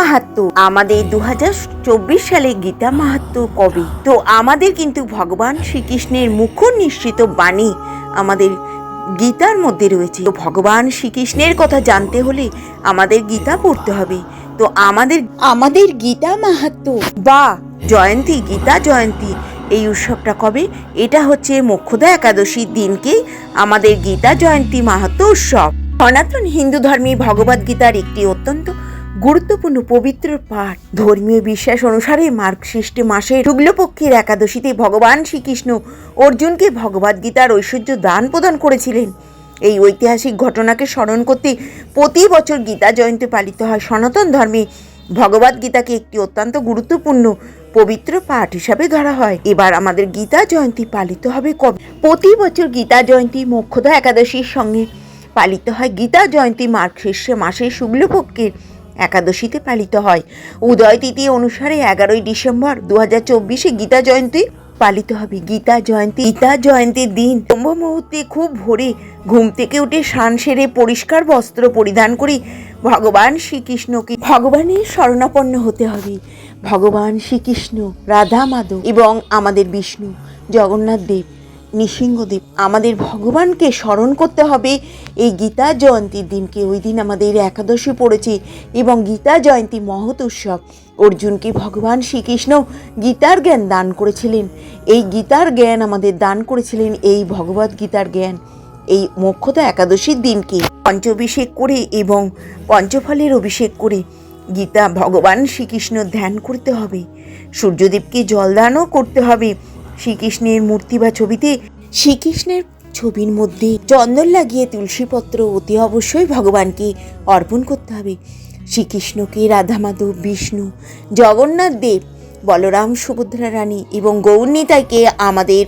মাহাত্ম্য, আমাদের 2024 সালে গীতা মাহাত্ম্য কবে? তো আমাদের কিন্তু ভগবান শ্রীকৃষ্ণের মুখ্য নিশ্চিত বাণী আমাদের গীতার মধ্যে রয়েছে। তো ভগবান শ্রীকৃষ্ণের কথা জানতে হলে আমাদের গীতা পড়তে হবে। তো আমাদের গীতা মাহাত্ম্য বা জয়ন্তী, গীতা জয়ন্তী, এই উৎসবটা কবে? এটা হচ্ছে মোক্ষদা একাদশীর দিনকেই আমাদের গীতা জয়ন্তী মাহাত্ম্য উৎসব। সনাতন হিন্দু ধর্মে ভগবদ গীতার একটি অত্যন্ত গুরুত্বপূর্ণ পবিত্র পাঠ। ধর্মীয় বিশ্বাস অনুসারে মার্গশিষ্ট মাসের শুক্লপক্ষের একাদশীতে ভগবান শ্রীকৃষ্ণ অর্জুনকে ভগবদ গীতার ঐশ্বর্য দান প্রদান করেছিলেন। এই ঐতিহাসিক ঘটনাকে স্মরণ করতে প্রতি বছর গীতা জয়ন্তী পালিত হয়। সনাতন ধর্মে ভগবদ গীতাকে একটি অত্যন্ত গুরুত্বপূর্ণ পবিত্র পাঠ হিসাবে ধরা হয়। এবার আমাদের গীতা জয়ন্তী পালিত হবে কবে? প্রতি বছর গীতা জয়ন্তী মোক্ষদা একাদশীর সঙ্গে পালিত হয়। গীতা জয়ন্তী মার্গশীর্ষ মাসের শুক্লপক্ষের একাদশীতে পালিত হয়। উদয় তিথি অনুসারে 11ই ডিসেম্বর 2024 গীতা জয়ন্তী পালিত হবে। গীতা জয়ন্তীর দিন ব্রহ্ম মুহূর্তে খুব ভোরে ঘুম থেকে উঠে স্নান সেরে পরিষ্কার বস্ত্র পরিধান করে ভগবান শ্রীকৃষ্ণকে ভগবানের শরণাপন্ন হতে হবে। ভগবান শ্রীকৃষ্ণ, রাধা মাধব এবং আমাদের বিষ্ণু, জগন্নাথ দেব, নৃসিংহদেব, আমাদের ভগবানকে স্মরণ করতে হবে এই গীতা জয়ন্তীর দিনকে। ওই দিন আমাদের একাদশী পড়েছে এবং গীতা জয়ন্তী মহৎ উৎসব। অর্জুনকে ভগবান শ্রীকৃষ্ণ গীতার জ্ঞান দান করেছিলেন। এই গীতার জ্ঞান আমাদের দান করেছিলেন, এই ভগবদ গীতার জ্ঞান এই মোক্ষদা একাদশীর দিনকে পঞ্চাভিষেক করে এবং পঞ্চফলের অভিষেক করে গীতা ভগবান শ্রীকৃষ্ণ ধ্যান করতে হবে। সূর্যদেবকে জলদানও করতে হবে। শ্রীকৃষ্ণের মূর্তি বা ছবিতে শ্রীকৃষ্ণের ছবির মধ্যে চন্দন লাগিয়ে তুলসীপত্র অতি অবশ্যই ভগবানকে অর্পণ করতে হবে। শ্রীকৃষ্ণকে রাধা মাধব, বিষ্ণু, জগন্নাথ দেব, বলরাম, সুভদ্রা রানী এবং গৌরনীতাইকে আমাদের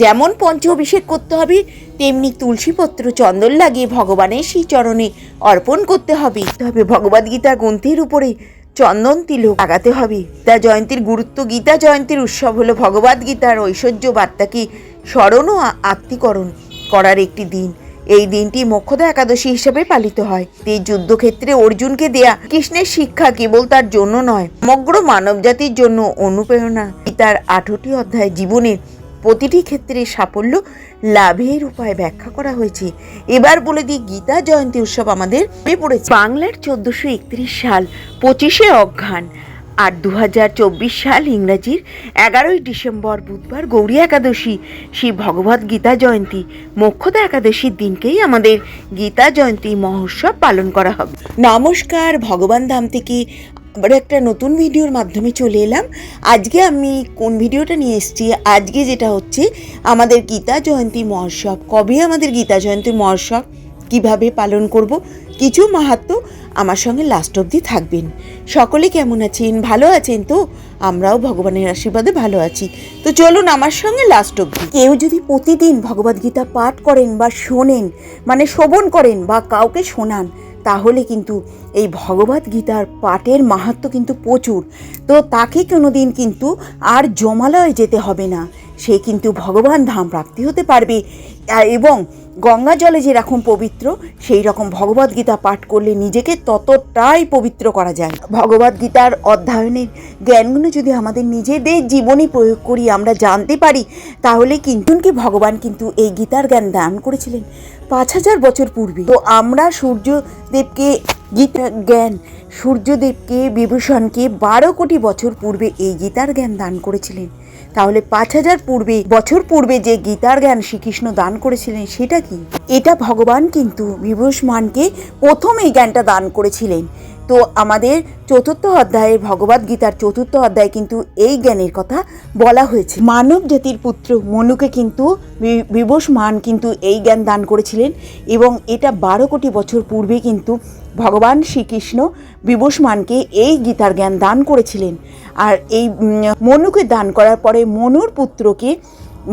যেমন পঞ্চ অভিষেক করতে হবে, তেমনি তুলসীপত্র চন্দন লাগিয়ে ভগবানের সেই চরণে অর্পণ করতে হবে। ভগবদ্গীতা গ্রন্থের উপরে চন্দন তিলক লাগাতে হবে। গীতা জয়ন্তীর গুরুত্ব। গীতা জয়ন্তীর উৎসব হলো ভগবদ গীতার ঐশ্বর্য বার্তাকে স্মরণ ও আত্মীকরণ করার একটি দিন। এই দিনটি মোক্ষদা একাদশী হিসেবে পালিত হয়। এই যুদ্ধক্ষেত্রে অর্জুনকে দেয়া কৃষ্ণের শিক্ষা কেবল তার জন্য নয়, সমগ্র মানব জাতির জন্য অনুপ্রেরণা। গীতার 8টি অধ্যায় জীবনের প্রতিটি ক্ষেত্রে সাফল্য লাভের উপায় ব্যাখ্যা করা হয়েছে। এবার বলে দিই গীতা জয়ন্তী উৎসব আমাদের পড়েছে বাংলার 1431 সাল 25শে অঘ্রান আর 2024 সাল ইংরাজির 11ই ডিসেম্বর বুধবার গৌরী একাদশী, শ্রী ভগবদ গীতা জয়ন্তী মোক্ষদা একাদশীর দিনকেই আমাদের গীতা জয়ন্তী মহোৎসব পালন করা হবে। নমস্কার, ভগবান ধাম থেকে আবার একটা নতুন ভিডিওর মাধ্যমে চলে এলাম। আজকে আমি কোন ভিডিওটা নিয়ে এসেছি, আজকে যেটা হচ্ছে আমাদের গীতা জয়ন্তী মহোৎসব। কবে আমাদের গীতা জয়ন্তী মহোৎসব, কিভাবে পালন করব, কিছু মাহাত্ম্য আমার সঙ্গে লাস্ট অবধি থাকবেন। সকলে কেমন আছেন? ভালো আছেন তো? আমরাও ভগবানের আশীর্বাদে ভালো আছি। তো চলুন আমার সঙ্গে লাস্ট অবধি। কেউ যদি প্রতিদিন ভগবদ্গীতা পাঠ করেন বা শোনেন, মানে শ্রবণ করেন বা কাউকে শোনান, তাহলে কিন্তু এই ভগবদ গীতার পাঠের মাহাত্ম্য কিন্তু প্রচুর। তো তাকে কোনোদিন কিন্তু আর জমালয়ে যেতে হবে না, সে কিন্তু ভগবান ধাম প্রাপ্তি হতে পারবে। এবং গঙ্গা জলে যেরকম পবিত্র, সেই রকম ভগবদ গীতা পাঠ করলে নিজেকে ততটাই পবিত্র করা যায়। ভগবদ গীতার অধ্যয়নের জ্ঞানগুলো যদি আমাদের নিজেদের জীবনে প্রয়োগ করি, আমরা জানতে পারি, তাহলে কিন্তু ভগবান কিন্তু এই গীতার জ্ঞান দান করেছিলেন 5000 বছর পূর্বে। তো আমরা সূর্যদেবকে গীতার জ্ঞান, সূর্যদেবকে, বিভূষণকে 12 কোটি বছর পূর্বে এই গীতার জ্ঞান দান করেছিলেন। তাহলে 5000 বছর পূর্বে যে গীতার জ্ঞান শ্রীকৃষ্ণ দান করেছিলেন সেটা কি? এটা ভগবান কিন্তু বিভূষণকে প্রথম এই জ্ঞানটা দান করেছিলেন। তো আমাদের 4th অধ্যায়ে, ভগবদ গীতার 4th অধ্যায়ে কিন্তু এই জ্ঞানের কথা বলা হয়েছে। মানব জাতির পুত্র মনুকে কিন্তু বিভূষণ কিন্তু এই জ্ঞান দান করেছিলেন এবং এটা 12 কোটি বছর পূর্বে কিন্তু ভগবান শ্রীকৃষ্ণ বিভূষণকে এই গীতার জ্ঞান দান করেছিলেন। আর এই মনুকে দান করার পরে মনুর পুত্রকে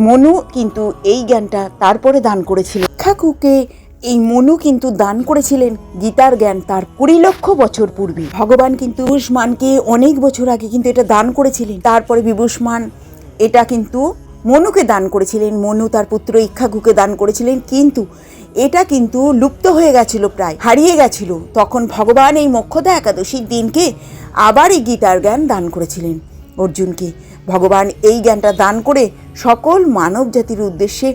মনু কিন্তু এই জ্ঞানটা তারপরে দান করেছিলেন। ইক্ষ্বাকুকে এই মনু কিন্তু দান করেছিলেন গীতার জ্ঞান তার 20 লক্ষ বছর পূর্বে। ভগবান কিন্তু বিভূষণকে অনেক বছর আগে কিন্তু এটা দান করেছিলেন। তারপরে বিভূষণ এটা কিন্তু মনুকে দান করেছিলেন, মনু তার পুত্র ইক্ষাকুকে দান করেছিলেন, কিন্তু এটা কিন্তু লুপ্ত হয়ে গেছিল, প্রায় হারিয়ে গেছিল। তখন ভগবান এই মোক্ষদা একাদশীর দিনকে আবার এই গীতার জ্ঞান দান করেছিলেন অর্জুনকে। ভগবান এই জ্ঞানটা দান করে সকল মানব জাতির উদ্দেশ্যে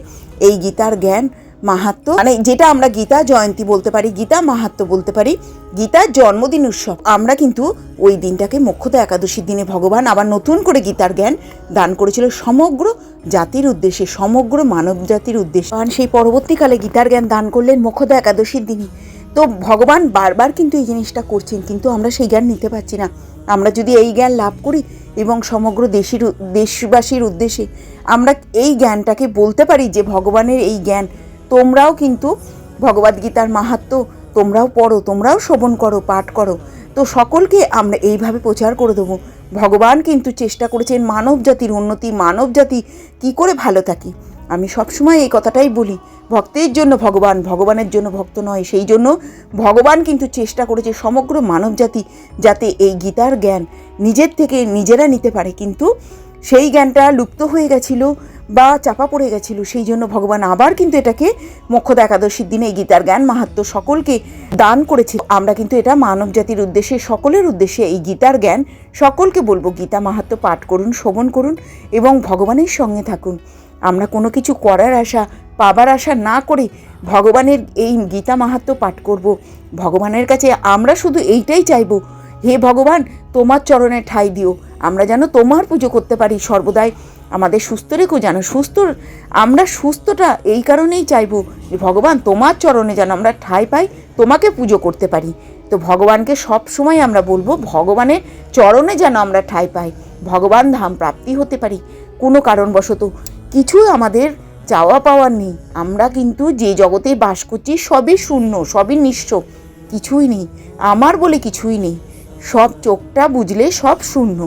এই গীতার জ্ঞান মাহাত্ম্য, মানে যেটা আমরা গীতা জয়ন্তী বলতে পারি, গীতা মাহাত্ম্য বলতে পারি, গীতার জন্মদিন উৎসব, আমরা কিন্তু ওই দিনটাকে মোক্ষদা একাদশীর দিনে ভগবান আবার নতুন করে গীতার জ্ঞান দান করেছিল সমগ্র জাতির উদ্দেশ্যে, সমগ্র মানব জাতির উদ্দেশ্যে। সেই পরবর্তীকালে গীতার জ্ঞান দান করলেন মোক্ষদা একাদশীর দিনই। তো ভগবান বারবার কিন্তু এই জিনিসটা করছেন, কিন্তু আমরা সেই জ্ঞান নিতে পারছি না। আমরা যদি এই জ্ঞান লাভ করি এবং সমগ্র দেশবাসীর উদ্দেশ্যে আমরা এই জ্ঞানটাকে বলতে পারি যে ভগবানের এই জ্ঞান তোমরাও কিন্তু ভগবদ্গীতার মাহাত্ম্য তোমরাও পড়ো, তোমরাও শ্রবণ করো, পাঠ করো, তো সকলকে আমরা এইভাবে প্রচার করে দেবো। ভগবান কিন্তু চেষ্টা করেছেন মানব জাতির উন্নতি, মানব জাতি কী করে ভালো থাকে। আমি সবসময় এই কথাটাই বলি, ভক্তের জন্য ভগবান, ভগবানের জন্য ভক্ত নয়। সেই জন্য ভগবান কিন্তু চেষ্টা করেছে সমগ্র মানব জাতি যাতে এই গীতার জ্ঞান নিজের থেকে নিজেরা নিতে পারে, কিন্তু সেই জ্ঞানটা লুপ্ত হয়ে গেছিল বা চাপা পড়ে গেছিল। সেই জন্য ভগবান আবার কিন্তু এটাকে মোক্ষদা একাদশীর দিনে এই গীতার জ্ঞান মাহাত্ম্য সকলকে দান করেছে। আমরা কিন্তু এটা মানব জাতির উদ্দেশ্যে, সকলের উদ্দেশ্যে এই গীতার জ্ঞান সকলকে বলবো, গীতা মাহাত্ম্য পাঠ করুন, শ্রবণ করুন এবং ভগবানের সঙ্গে থাকুন। আমরা কোনো কিছু করার আশা, পাবার আশা না করে ভগবানের এই গীতা মাহাত্ম্য পাঠ করব। ভগবানের কাছে আমরা শুধু এইটাই চাইব, হে ভগবান তোমার চরণে ঠাঁই দিও, আমরা যেন তোমার পুজো করতে পারি সর্বদাই, আমাদের সুস্থ রেখো, যেন আমরা সুস্থটা এই কারণেই চাইব যে ভগবান তোমার চরণে যেন আমরা ঠাঁই পাই, তোমাকে পুজো করতে পারি। তো ভগবানকে সব সময় আমরা বলবো ভগবানের চরণে যেন আমরা ঠাঁই পাই, ভগবান ধাম প্রাপ্তি হতে পারি। কোনো কারণবশত কিছু আমাদের চাওয়া পাওয়ার নেই, আমরা কিন্তু যে জগতে বাস করছি সবই শূন্য, সবই নিঃস্ব, কিছুই নেই, আমার বলে কিছুই নেই, সব চোখটা বুঝলে সব শূন্য।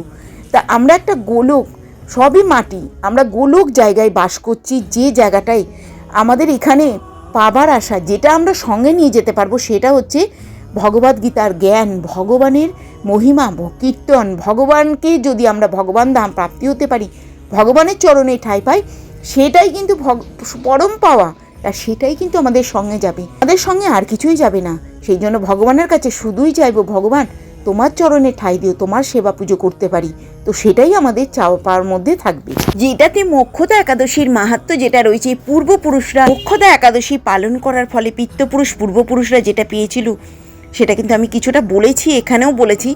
তা আমরা একটা গোলক, সবই মাটি, আমরা গোলক জায়গায় বাস করছি, যে জায়গাটায় আমাদের এখানে পাবার আশা, যেটা আমরা সঙ্গে নিয়ে যেতে পারবো সেটা হচ্ছে ভগবদ্গীতার জ্ঞান, ভগবানের মহিমা কীর্তন। ভগবানকে যদি আমরা ভগবান ধাম প্রাপ্তি হতে পারি, ভগবানের চরণে ঠাঁই পাই, সেটাই কিন্তু পরম পাওয়া, আর সেটাই কিন্তু আমাদের সঙ্গে যাবে, আমাদের সঙ্গে আর কিছুই যাবে না। সেই জন্য ভগবানের কাছে শুধুই চাইবো ভগবান তোমার চরণে ঠাঁই দিও, তোমার সেবা পুজো করতে পারি, তো সেটাই আমাদের চাওয়া পাওয়ার মধ্যে থাকবে। যেটাতে মোক্ষদা একাদশীর মাহাত্ম্য যেটা রয়েছে, পূর্বপুরুষরা মোক্ষদা একাদশী পালন করার ফলে পিতৃপুরুষ পূর্বপুরুষরা যেটা পেয়েছিল সেটা কিন্তু আমি কিছুটা বলেছি, এখানেও বলেছি।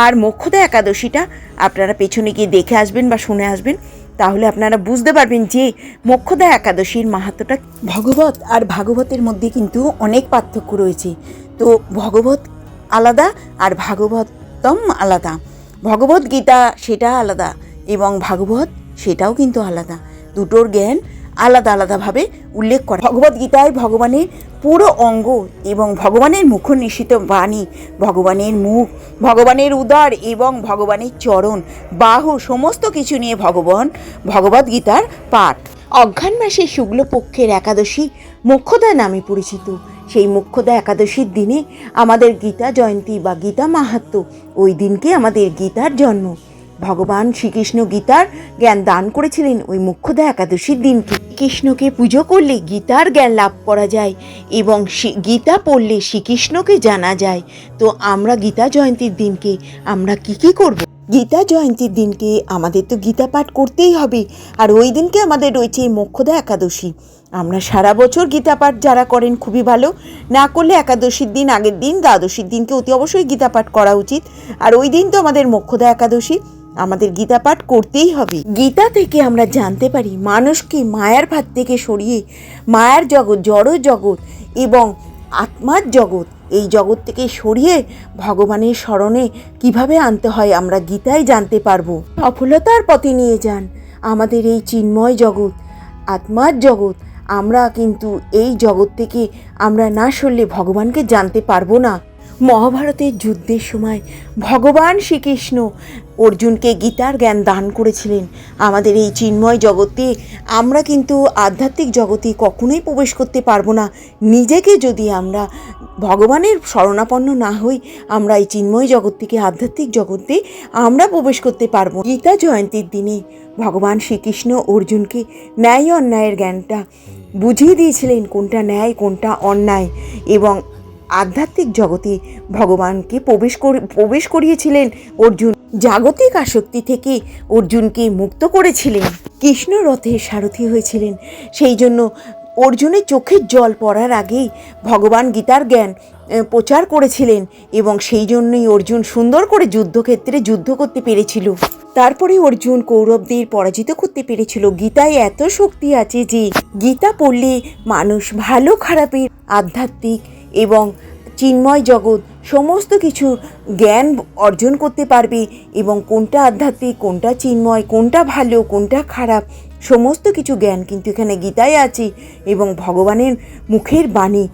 আর মোক্ষদা একাদশীটা আপনারা পেছনে গিয়ে দেখে আসবেন বা শুনে আসবেন, তাহলে আপনারা বুঝতে পারবেন যে মোক্ষদা একাদশীর মাহাত্ম্যটা। ভগবত আর ভাগবতের মধ্যে কিন্তু অনেক পার্থক্য রয়েছে। তো ভগবত আলাদা আর ভাগবতম আলাদা, ভগবত গীতা সেটা আলাদা এবং ভাগবত সেটাও কিন্তু আলাদা, দুটোর জ্ঞান আলাদা আলাদাভাবে উল্লেখ করা। ভগবদ্গীতায় ভগবানের পুরো অঙ্গ এবং ভগবানের মুখ নিঃসৃত বাণী, ভগবানের মুখ, ভগবানের উদর এবং ভগবানের চরণ, বাহু সমস্ত কিছু নিয়ে ভগবদ্গীতার পাঠ। অঘ্রাণ মাসের শুক্লপক্ষের একাদশী মোক্ষদা নামে পরিচিত। সেই মোক্ষদা একাদশীর দিনে আমাদের গীতা জয়ন্তী বা গীতা মাহাত্ম্য, ওই দিনকে আমাদের গীতার জন্ম। ভগবান শ্রীকৃষ্ণ গীতার জ্ঞান দান করেছিলেন ওই মোক্ষদা একাদশীর দিনকে। কৃষ্ণকে পুজো করলে গীতার জ্ঞান লাভ করা যায় এবং গীতা পড়লে শ্রীকৃষ্ণকে জানা যায়। তো আমরা গীতা জয়ন্তীর দিনকে আমরা কি করব? গীতা জয়ন্তীর দিনকে আমাদের তো গীতা পাঠ করতেই হবে, আর ওই দিনকে আমাদের রয়েছে মোক্ষদা একাদশী। আমরা সারা বছর গীতা পাঠ যারা করেন খুবই ভালো, না করলে একাদশীর দিন আগের দিন দ্বাদশীর দিনকে অতি অবশ্যই গীতা পাঠ করা উচিত। আর ওই দিন তো আমাদের মোক্ষদা একাদশী, আমাদের গীতা পাঠ করতেই হবে। গীতা থেকে আমরা জানতে পারি মানুষকে মায়ার ভাত থেকে সরিয়ে মায়ার জগৎ, জড় জগৎ এবং আত্মার জগৎ, এই জগৎ থেকে সরিয়ে ভগবানের শরণে কিভাবে আনতে হয় আমরা গীতায় জানতে পারবো। সফলতার পথে নিয়ে যান আমাদের এই চিন্ময় জগৎ, আত্মার জগৎ। আমরা কিন্তু এই জগৎ থেকে আমরা না সরলে ভগবানকে জানতে পারবো না। মহাভারতের যুদ্ধের সময় ভগবান শ্রীকৃষ্ণ অর্জুনকে গীতার জ্ঞান দান করেছিলেন। আমাদের এই চিন্ময় জগতে আমরা কিন্তু আধ্যাত্মিক জগতে কখনোই প্রবেশ করতে পারবো না। নিজেকে যদি আমরা ভগবানের শরণাপন্ন না হই, আমরা এই চিন্ময় জগৎ থেকে আধ্যাত্মিক জগতে আমরা প্রবেশ করতে পারবো। গীতা জয়ন্তীর দিনে ভগবান শ্রীকৃষ্ণ অর্জুনকে ন্যায় অন্যায়ের জ্ঞানটা বুঝিয়ে দিয়েছিলেন, কোনটা ন্যায় কোনটা অন্যায়, এবং আধ্যাত্মিক জগতে ভগবানকে প্রবেশ করিয়েছিলেন অর্জুন। জাগতিক আসক্তি থেকে অর্জুনকে মুক্ত করেছিলেন। কৃষ্ণ রথের সারথি হয়েছিলেন, সেই জন্য অর্জুনের চোখের জল পড়ার আগেই ভগবান গীতার জ্ঞান প্রচার করেছিলেন, এবং সেই জন্যই অর্জুন সুন্দর করে যুদ্ধক্ষেত্রে যুদ্ধ করতে পেরেছিল। তারপরে অর্জুন কৌরবদের পরাজিত করতে পেরেছিল। গীতায় এত শক্তি আছে যে গীতা পড়লে মানুষ ভালো খারাপের আধ্যাত্মিক এবং চিন্ময় জগৎ সমস্ত কিছু জ্ঞান অর্জন করতে পারবে, এবং কোনটা আধ্যাত্মিক কোনটা চিন্ময় কোনটা ভালো কোনটা খারাপ সমস্ত কিছু জ্ঞান কিন্তু এখানে গীতায় আছে, এবং ভগবানের মুখের বাণী।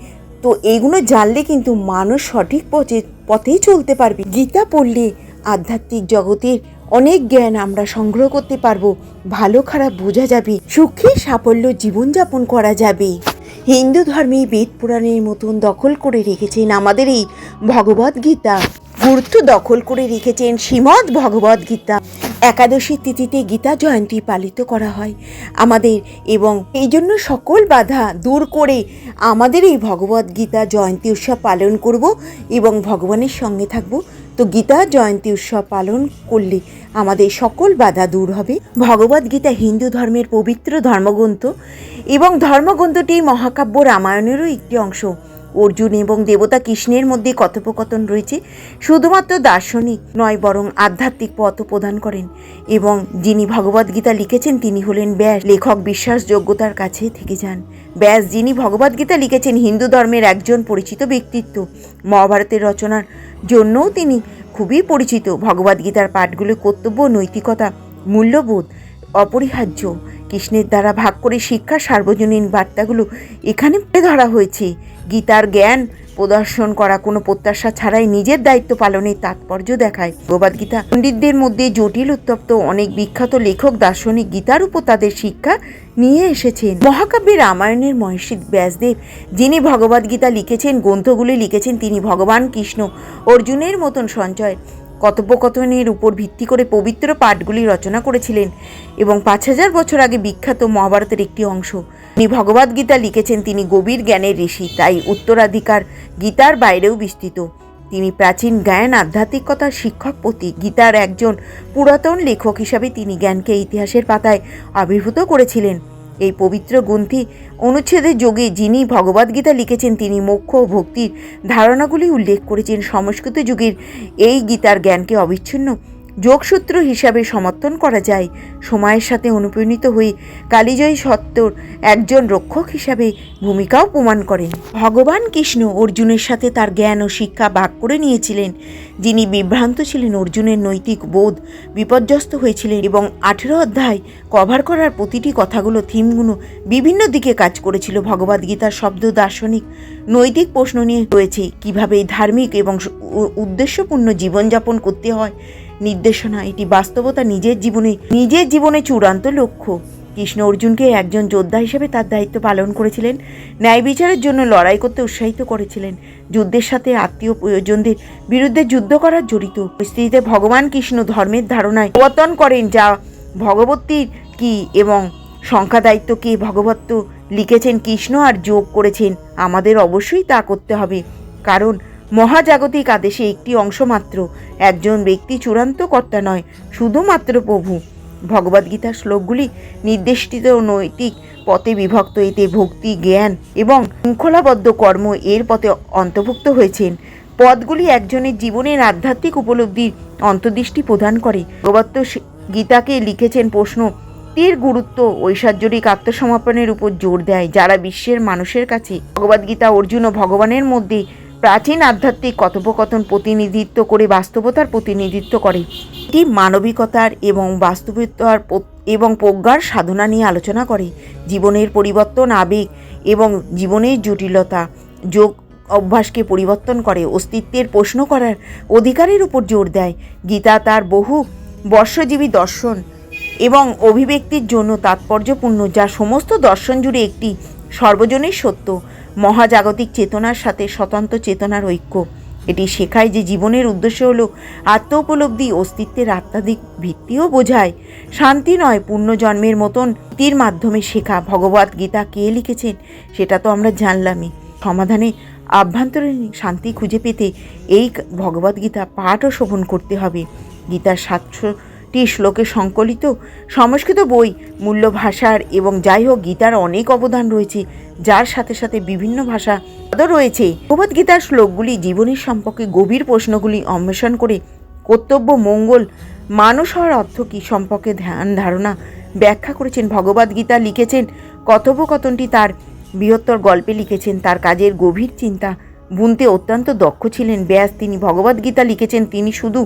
তো এইগুলো জানলে কিন্তু মানুষ সঠিক পথেই চলতে পারবে। গীতা পড়লে আধ্যাত্মিক জগতের অনেক জ্ঞান আমরা সংগ্রহ করতে পারবো, ভালো খারাপ বোঝা যাবে, সুখী সাফল্য জীবনযাপন করা যাবে। হিন্দু ধর্মে বেদ পুরাণের মতন দখল করে রেখেছেন আমাদের এই ভগবদ্গীতা, গুরুত্ব দখল করে রেখেছেন শ্রীমদ্ ভগবদ্গীতা। একাদশীর তিথিতে গীতা জয়ন্তী পালিত করা হয় আমাদের, এবং এই জন্য সকল বাধা দূর করে আমাদের এই ভগবদ্গীতা জয়ন্তী উৎসব পালন করব এবং ভগবানের সঙ্গে থাকব। তো গীতা জয়ন্তী উৎসব পালন করলে আমাদের সকল বাধা দূর হবে। ভগবদ্গীতা হিন্দু ধর্মের পবিত্র ধর্মগ্রন্থ, এবং ধর্মগ্রন্থটি মহাকাব্য রামায়ণেরও একটি অংশ। অর্জুন এবং দেবতা কৃষ্ণের মধ্যে কথোপকথন রয়েছে। শুধুমাত্র দার্শনিক নয়, বরং আধ্যাত্মিক পথ প্রদান করেন, এবং যিনি ভগবদ্গীতা লিখেছেন তিনি হলেন ব্যাস। লেখক বিশ্বাসযোগ্যতার কাছে থেকে যান। ব্যাস যিনি ভগবদ্গীতা লিখেছেন হিন্দু ধর্মের একজন পরিচিত ব্যক্তিত্ব। মহাভারতের রচনার জন্যও তিনি খুবই পরিচিত। ভগবদ্গীতার পাঠগুলো কর্তব্য, নৈতিকতা, মূল্যবোধ অপরিহার্য কৃষ্ণের দ্বারা ভাগ করে শিক্ষা সার্বজনীন বার্তাগুলো এখানে ধরা হয়েছে। গীতার জ্ঞান প্রদর্শন করা কোনো প্রত্যাশা ছাড়াই নিজের দায়িত্ব পালনের তাৎপর্য দেখায়। ভগবদ্গীতা পণ্ডিতদের মধ্যে জটিল উত্তপ্ত অনেক বিখ্যাত লেখক দার্শনিক গীতার উপর তাদের শিক্ষা নিয়ে এসেছেন। মহাকাব্যে রামায়ণের মহর্ষি ব্যাসদেব যিনি ভগবদ্গীতা লিখেছেন, গ্রন্থগুলি লিখেছেন, তিনি ভগবান কৃষ্ণ অর্জুনের মতন সঞ্চয় কথোপকথনের উপর ভিত্তি করে পবিত্র পাঠগুলি রচনা করেছিলেন, এবং 5000 বছর আগে বিখ্যাত মহাভারতের একটি অংশ তিনি ভগবদ্গীতা লিখেছেন। তিনি গভীর জ্ঞানের ঋষি, তাই উত্তরাধিকার গীতার বাইরেও বিস্তৃত। তিনি প্রাচীন জ্ঞান আধ্যাত্মিকতার শিক্ষক প্রতীক। গীতার একজন পুরাতন লেখক হিসাবে তিনি জ্ঞানকে ইতিহাসের পাতায় আবির্ভূত করেছিলেন। এই পবিত্র গ্রন্থি অনুচ্ছেদের যোগে যিনি ভগবদ্গীতা লিখেছেন তিনি মোক্ষ ও ভক্তির ধারণাগুলি উল্লেখ করেছেন। সংস্কৃত যুগের এই গীতার জ্ঞানকে অবিচ্ছিন্ন যোগসূত্র হিসাবে সমর্থন করা যায়। সময়ের সাথে অনুপ্রাণিত হয়ে কালিজয়ী সত্যর একজন রক্ষক হিসাবে ভূমিকাও প্রমাণ করেন। ভগবান কৃষ্ণ অর্জুনের সাথে তার জ্ঞান ও শিক্ষা ভাগ করে নিয়েছিলেন। যিনি বিভ্রান্ত ছিলেন, অর্জুনের নৈতিক বোধ বিপর্যস্ত হয়েছিলেন, এবং 18 অধ্যায় কভার করার প্রতিটি কথাগুলো থিমগুলো বিভিন্ন দিকে কাজ করেছিল। ভগবদ্গীতার শব্দ দার্শনিক নৈতিক প্রশ্ন নিয়ে রয়েছে, কিভাবে ধার্মিক এবং উদ্দেশ্যপূর্ণ জীবনযাপন করতে হয় নির্দেশনা। এটি বাস্তবতা নিজের জীবনে চূড়ান্ত লক্ষ্য। কৃষ্ণ অর্জুনকে একজন যোদ্ধা হিসেবে তার দায়িত্ব পালন করেছিলেন, ন্যায় বিচারের জন্য লড়াই করতে উৎসাহিত করেছিলেন। যুদ্ধের সাথে আত্মীয় প্রিয়জনদের বিরুদ্ধে যুদ্ধ করার জড়িত পরিস্থিতিতে ভগবান কৃষ্ণ ধর্মের ধারণায় পরিবর্তন করেন, যা ভগবতীর কি এবং সংখ্যা দায়িত্ব কে ভগবত্ব লিখেছেন কৃষ্ণ আর যোগ করেছেন। আমাদের অবশ্যই তা করতে হবে, কারণ মহাজাগতিক আদেশে একটি অংশ মাত্র। একজন ব্যক্তি চূড়ান্ত কর্তা নয়, শুধুমাত্র প্রভু। ভগবদ্গীতার শ্লোকগুলি নির্দেশিত নৈতিক পথে বিভক্ত। এতে ভক্তি, জ্ঞান এবং শৃঙ্খলাবদ্ধ কর্ম এর পথে অন্তর্ভুক্ত হয়েছেন। পদগুলি একজনের জীবনের আধ্যাত্মিক উপলব্ধির অন্তর্দৃষ্টি প্রদান করে। ভগবত গীতাকে লিখেছেন প্রশ্নটির গুরুত্ব ঐশ্বর্যিক আত্মসমর্পণের উপর জোর দেয়, যারা বিশ্বের মানুষের কাছে ভগবদ্গীতা অর্জুন ও ভগবানের মধ্যে প্রাচীন আধ্যাত্মিক কথোপকথন প্রতিনিধিত্ব করে বাস্তবতার প্রতিনিধিত্ব করে। এটি মানবিকতার এবং বাস্তবতার এবং প্রজ্ঞার সাধনা নিয়ে আলোচনা করে। জীবনের পরিবর্তন, আবেগ এবং জীবনের জটিলতা যোগ অভ্যাসকে পরিবর্তন করে, অস্তিত্বের প্রশ্ন করার অধিকারের উপর জোর দেয়। গীতা তার বহু বর্ষজীবী দর্শন এবং অভিব্যক্তির জন্য তাৎপর্যপূর্ণ, যা সমস্ত দর্শন জুড়ে একটি সর্বজনীন সত্য, মহাজাগতিক চেতনার সাথে স্বতন্ত্র চেতনার ঐক্য। এটি শেখায় যে জীবনের উদ্দেশ্য হল আত্ম উপলব্ধি, অস্তিত্বের আত্মাধিক ভিত্তিও বোঝায়, শান্তি নয়। পুণ্যজন্মের মতন তীর মাধ্যমে শেখা। ভগবদ গীতা কে লিখেছেন সেটা তো আমরা জানলামই। সমাধানে আভ্যন্তরীণ শান্তি খুঁজে পেতে এই ভগবদ্গীতা পাঠ ও শোভন করতে হবে। গীতার 700টি শ্লোকে সংকলিত সংস্কৃত বই, মূল্য ভাষার এবং যাই হোক, গীতার অনেক অবদান রয়েছে, যার সাথে সাথে বিভিন্ন ভাষা রয়েছে। ভগবদ্গীতার শ্লোকগুলি জীবনের সম্পর্কে গভীর প্রশ্নগুলি অন্বেষণ করে কর্তব্য, মঙ্গল, মানুষ হওয়ার অর্থ কী সম্পর্কে ধ্যান ধারণা ব্যাখ্যা করেছেন। ভগবদ্গীতা লিখেছেন কথোপকথনটি তার বৃহত্তর গল্পে লিখেছেন। তার কাজের গভীর চিন্তা বুনতে অত্যন্ত দক্ষ ছিলেন ব্যাস। তিনি ভগবদ্গীতা লিখেছেন, তিনি শুধু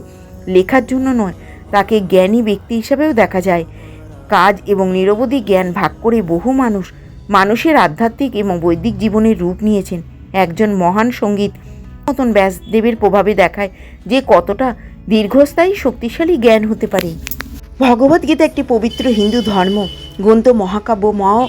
লেখার জন্য নয়, তাকে জ্ঞানী ব্যক্তি হিসেবেও দেখা যায়। কাজ এবং নিরবধি জ্ঞান ভাগ করে বহু মানুষের আধ্যাত্মিক এবং বৈদিক জীবনের রূপ নিয়েছেন। একজন মহান সঙ্গীত মতন ব্যাসদেবের প্রভাবে দেখায় যে কতটা দীর্ঘস্থায়ী শক্তিশালী জ্ঞান হতে পারে। ভগবদ্গীতা একটি পবিত্র হিন্দু ধর্মগ্রন্থ মহাকাব্য।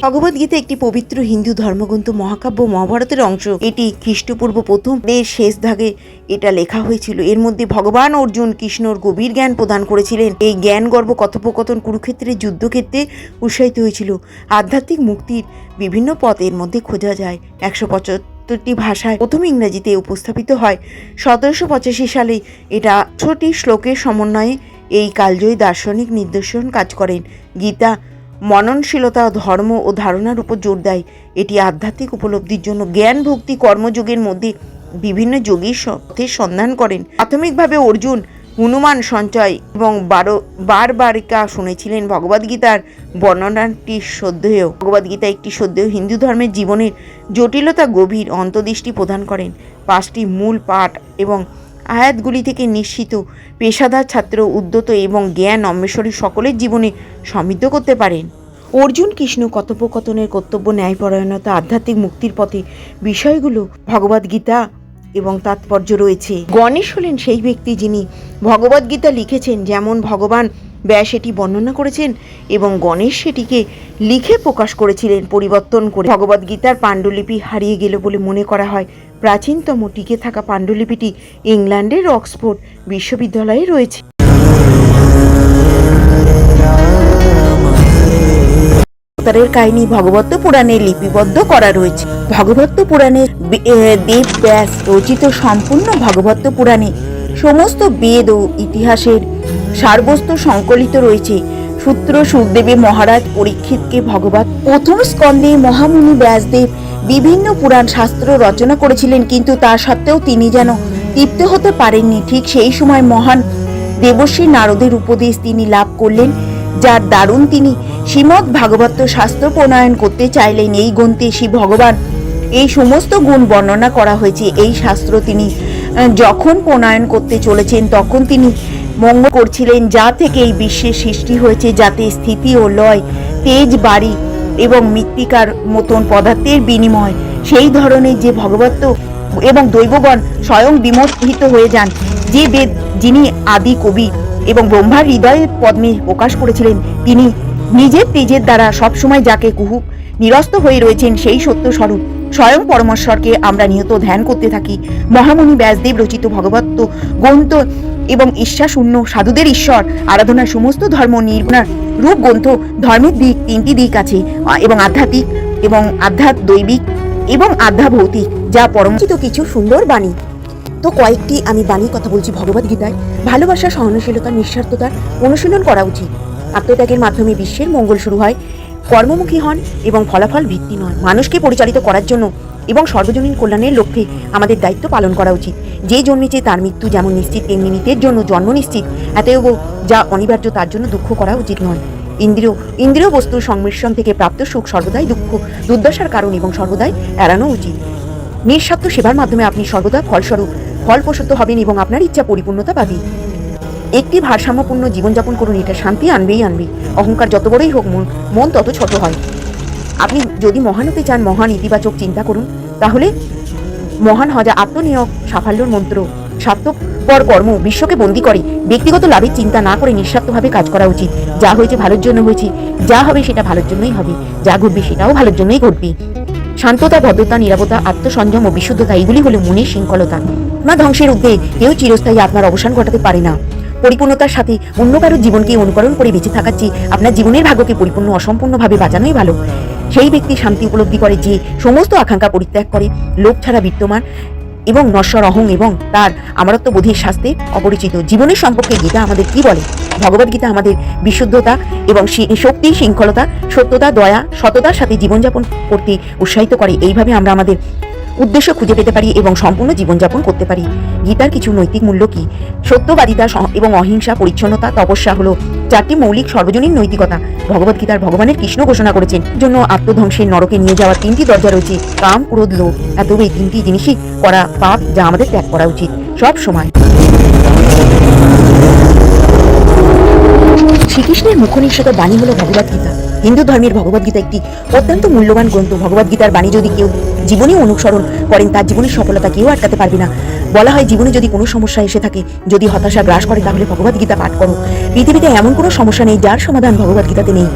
ভগবদ্গীতা একটি পবিত্র হিন্দু ধর্মগ্রন্থ মহাকাব্য, মহাভারতের অংশ। এটি খ্রিস্টপূর্ব প্রথমের শেষ ভাগে এটা লেখা হয়েছিল। এর মধ্যে ভগবান অর্জুন কৃষ্ণর গভীর জ্ঞান প্রদান করেছিলেন। এই জ্ঞান গর্ভ কথোপকথন কুরুক্ষেত্রের যুদ্ধক্ষেত্রে উৎসাহিত হয়েছিল। আধ্যাত্মিক মুক্তির বিভিন্ন পথ এর মধ্যে খোঁজা যায়। 175টি ভাষায় প্রথম ইংরেজিতে উপস্থাপিত হয়। 1785 সালে এটা 100টি শ্লোকের সমন্বয়ে এই কালজয়ী দার্শনিক নিদর্শন কাজ করেন। গীতা মননশীলতা, ধর্ম ও ধারণার উপর জোর দেয়। এটি আধ্যাত্মিক উপলব্ধির জন্য জ্ঞান, ভক্তি, কর্মযোগের মধ্যে বিভিন্ন যোগীর পথের সন্ধান করেন। প্রাথমিকভাবে অর্জুন হনুমান সঞ্চয় এবং বারবারিকা শুনেছিলেন। ভগবদ্গীতার বর্ণনাটি শ্রদ্ধেয়। ভগবদ্গীতা একটি শ্রদ্ধেয় হিন্দু ধর্মের জীবনের জটিলতা গভীর অন্তর্দৃষ্টি প্রদান করেন। 5টি মূল পাঠ এবং আয়াতগুলি থেকে নিশ্চিত পেশাদার, ছাত্র, উদ্যত এবং জ্ঞান অন্বেষণী সকলের জীবনে সমৃদ্ধ করতে পারেন। অর্জুন কৃষ্ণ কথোপকথনের কর্তব্য, ন্যায়পরায়ণতা, আধ্যাত্মিক মুক্তির পথে বিষয়গুলো ভগবদ্গীতা এবং তাৎপর্য রয়েছে। গণেশ হলেন সেই ব্যক্তি যিনি ভগবদ্গীতা লিখেছেন। যেমন ভগবান ব্যাস এটি বর্ণনা করেছেন এবং গণেশ সেটিকে লিখে প্রকাশ করেছিলেন পরিবর্তন করে। ভগবদ্গীতার পাণ্ডুলিপি হারিয়ে গেল বলে মনে করা হয়। প্রাচীনতম টিকে থাকা পাণ্ডুলিপিটি ইংল্যান্ডের অক্সফোর্ড বিশ্ববিদ্যালয়ে রয়েছে। অবতারের কাহিনী ভগবত পুরাণে লিপিবদ্ধ করা রয়েছে। ভগবত পুরাণে দেব ব্যাস রচিত সম্পূর্ণ ভগবত পুরাণে সমস্ত বেদ ও ইতিহাসের সারবস্তু সংকলিত রয়েছে। সূত্র সুখদেবে মহারাজ পরীক্ষিতকে ভগবত প্রথম স্কন্ধে মহামুনি ব্যাসদেব বিভিন্ন পুরাণ শাস্ত্র রচনা করেছিলেন, কিন্তু তা সত্ত্বেও তিনি যেন তৃপ্ত হতে পারেননি। ঠিক সেই সময় মহান দেবশ্রী নারদের উপদেশ তিনি লাভ করলেন, যার দারুণ তিনি শ্রীমদ্ ভাগবত শাস্ত্র প্রণয়ন করতে চাইলেন। এই গ্রন্থে শ্রী ভগবান এই সমস্ত গুণ বর্ণনা করা হয়েছে। এই শাস্ত্র তিনি যখন প্রণয়ন করতে চলেছেন তখন তিনি মঙ্গল করছিলেন, যা থেকে এই বিশ্বের সৃষ্টি হয়েছে, যাতে স্থিতি ও লয়, তেজ, বাড়ি এবং মৃত্তিকার মতন পদার্থের বিনিময় সেই ধরনের যে ভগবত এবং দৈবগণ স্বয়ং বিমোহিত হয়ে যান। যে বেদ যিনি আদি কবি এবং ব্রহ্মার হৃদয়ের পদ্মে প্রকাশ করেছিলেন, তিনি নিজের তেজের দ্বারা সবসময় যাকে কুহুক নিরস্ত হয়ে রয়েছেন, সেই সত্য স্বরূপ স্বয়ং পরমেশ্বরকে আমরা নিয়ত ধ্যান করতে থাকি। মহামুনি ব্যাসদেব রচিত ভগবত গ্রন্থ এবং ঈশ্বরশূন্য সাধুদের ঈশ্বর আরাধনার সমস্ত ধর্ম নির্গুণার রূপ গ্রন্থ। ধর্মের দিক 3টি দিক আছে, এবং আধ্যাত্মিক এবং দৈবিক এবং ভৌতিক, যা পরমচিত কিছু সুন্দর বাণী। তো কয়েকটি আমি বাণীর কথা বলছি ভগবদ্গীতায়। ভালোবাসা, সহনশীলতা, নিঃস্বার্থতার অনুশীলন করা উচিত। আত্মত্যাগের মাধ্যমে বিশ্বের মঙ্গল শুরু হয়। কর্মমুখী হন এবং ফলাফল ভিত্তি নয়। মানুষকে পরিচালিত করার জন্য এবং সর্বজনীন কল্যাণের লক্ষ্যে আমাদের দায়িত্ব পালন করা উচিত। যে জন্মেছে তার মৃত্যু যেমন নিশ্চিত, তেমনি নিতের জন্য জন্ম নিশ্চিত। এতএব যা অনিবার্য তার জন্য দুঃখ করা উচিত নয়। ইন্দ্রিয় বস্তুর সংমিশ্রণ থেকে প্রাপ্ত সুখ সর্বদাই দুর্দশার কারণ এবং সর্বদাই এড়ানো উচিত। নিঃস্বার্থ সেবার মাধ্যমে আপনি সর্বদা ফলপ্রসূত হবেন এবং আপনার ইচ্ছা পরিপূর্ণতা পাবে। একটি ভারসাম্যপূর্ণ জীবনযাপন করুন, এটা শান্তি আনবেই। অহংকার যত বড়ই হোক, মন তত ছোট হয়। আপনি যদি মহান হতে চান, মহান ইতিবাচক চিন্তা করুন, তাহলে মহান হওয়া যা আত্মনিয়োগ সাফল্যের মন্ত্র, স্বার্থপর কর্ম বিশ্বকে বন্দী করে, ব্যক্তিগত লাভের চিন্তা না করে নিঃস্বার্থভাবে কাজ করা উচিত। যা হয়েছে ভালোর জন্য হয়েছে, যা হবে সেটা ভালোর জন্যই হবে, যা ঘটবে সেটাও ভালোর জন্যই ঘটবে। শান্ততা, ভদ্রতা, নিরাপত্তা, আত্মসংযম ও বিশুদ্ধতা এগুলি হলো মনের শৃঙ্খলতা। আত্মা ধ্বংসের ঊর্ধ্বে কেউ চিরস্থায়ী আত্মার অবসান ঘটাতে পারে না। পরিপূর্ণতার সাথে অন্য কারোর জীবনকে অনুকরণ করে বেঁচে থাকার চেয়ে আপনার জীবনের ভাগ্যকে পরিপূর্ণ অসম্পূর্ণভাবে বাঁচানোই ভালো। সেই ব্যক্তি শান্তি উপলব্ধি করে যে সমস্ত আকাঙ্ক্ষা পরিত্যাগ করে, লোভ ছাড়া বিদ্যমান এবং নশ্বর অহং এবং তার আমারত্ব বোধের শাস্তে অপরিচিত। জীবনের সম্পর্কে গীতা আমাদের কি বলে? ভগবদ্গীতা আমাদের বিশুদ্ধতা এবং শক্তি, শৃঙ্খলতা, সত্যতা, দয়া, সততার সাথে জীবনযাপন করতে উৎসাহিত করে। এইভাবে আমরা আমাদের উদ্দেশ্য খুঁজে পেতে পারি এবং সম্পূর্ণ জীবনযাপন করতে পারি। গীতার কিছু নৈতিক মূল্য কি? সত্যবাদিতা এবং অহিংসা, পরিচ্ছন্নতা, তপস্যা হলো 4টি মৌলিক সর্বজনীন নৈতিকতা। ভগবদ্গীতার ভগবানের কৃষ্ণ ঘোষণা করেছেন জন্য আত্মধ্বংসের নরকে নিয়ে যাওয়ার 3টি দরজা রয়েছে: কাম, ক্রোধ, লোভ। এই 3টি জিনিসই করা পাপ, যা আমাদের ত্যাগ করা উচিত সব সময়। শ্রীকৃষ্ণের মুখ্য নিঃসৃত বাণী হলো ভগবদ্গীতা। হিন্দু ধর্মের ভগবদ্গীতা একটি অত্যন্ত মূল্যবান গ্রন্থ। ভগবদ্গীতার বাণী যদি কেউ জীবনে অনুসরণ করেন, তার জীবনের সফলতা কেউ আটকাতে পারবে না। বলা হয়, জীবনে যদি কোনো সমস্যা এসে থাকে, যদি হতাশা গ্রাস করে, তাহলে ভগবদ্গীতা পাঠ করো। পৃথিবীতে এমন কোনো সমস্যা নেই যার সমাধান ভগবদ্গীতাতে নেই।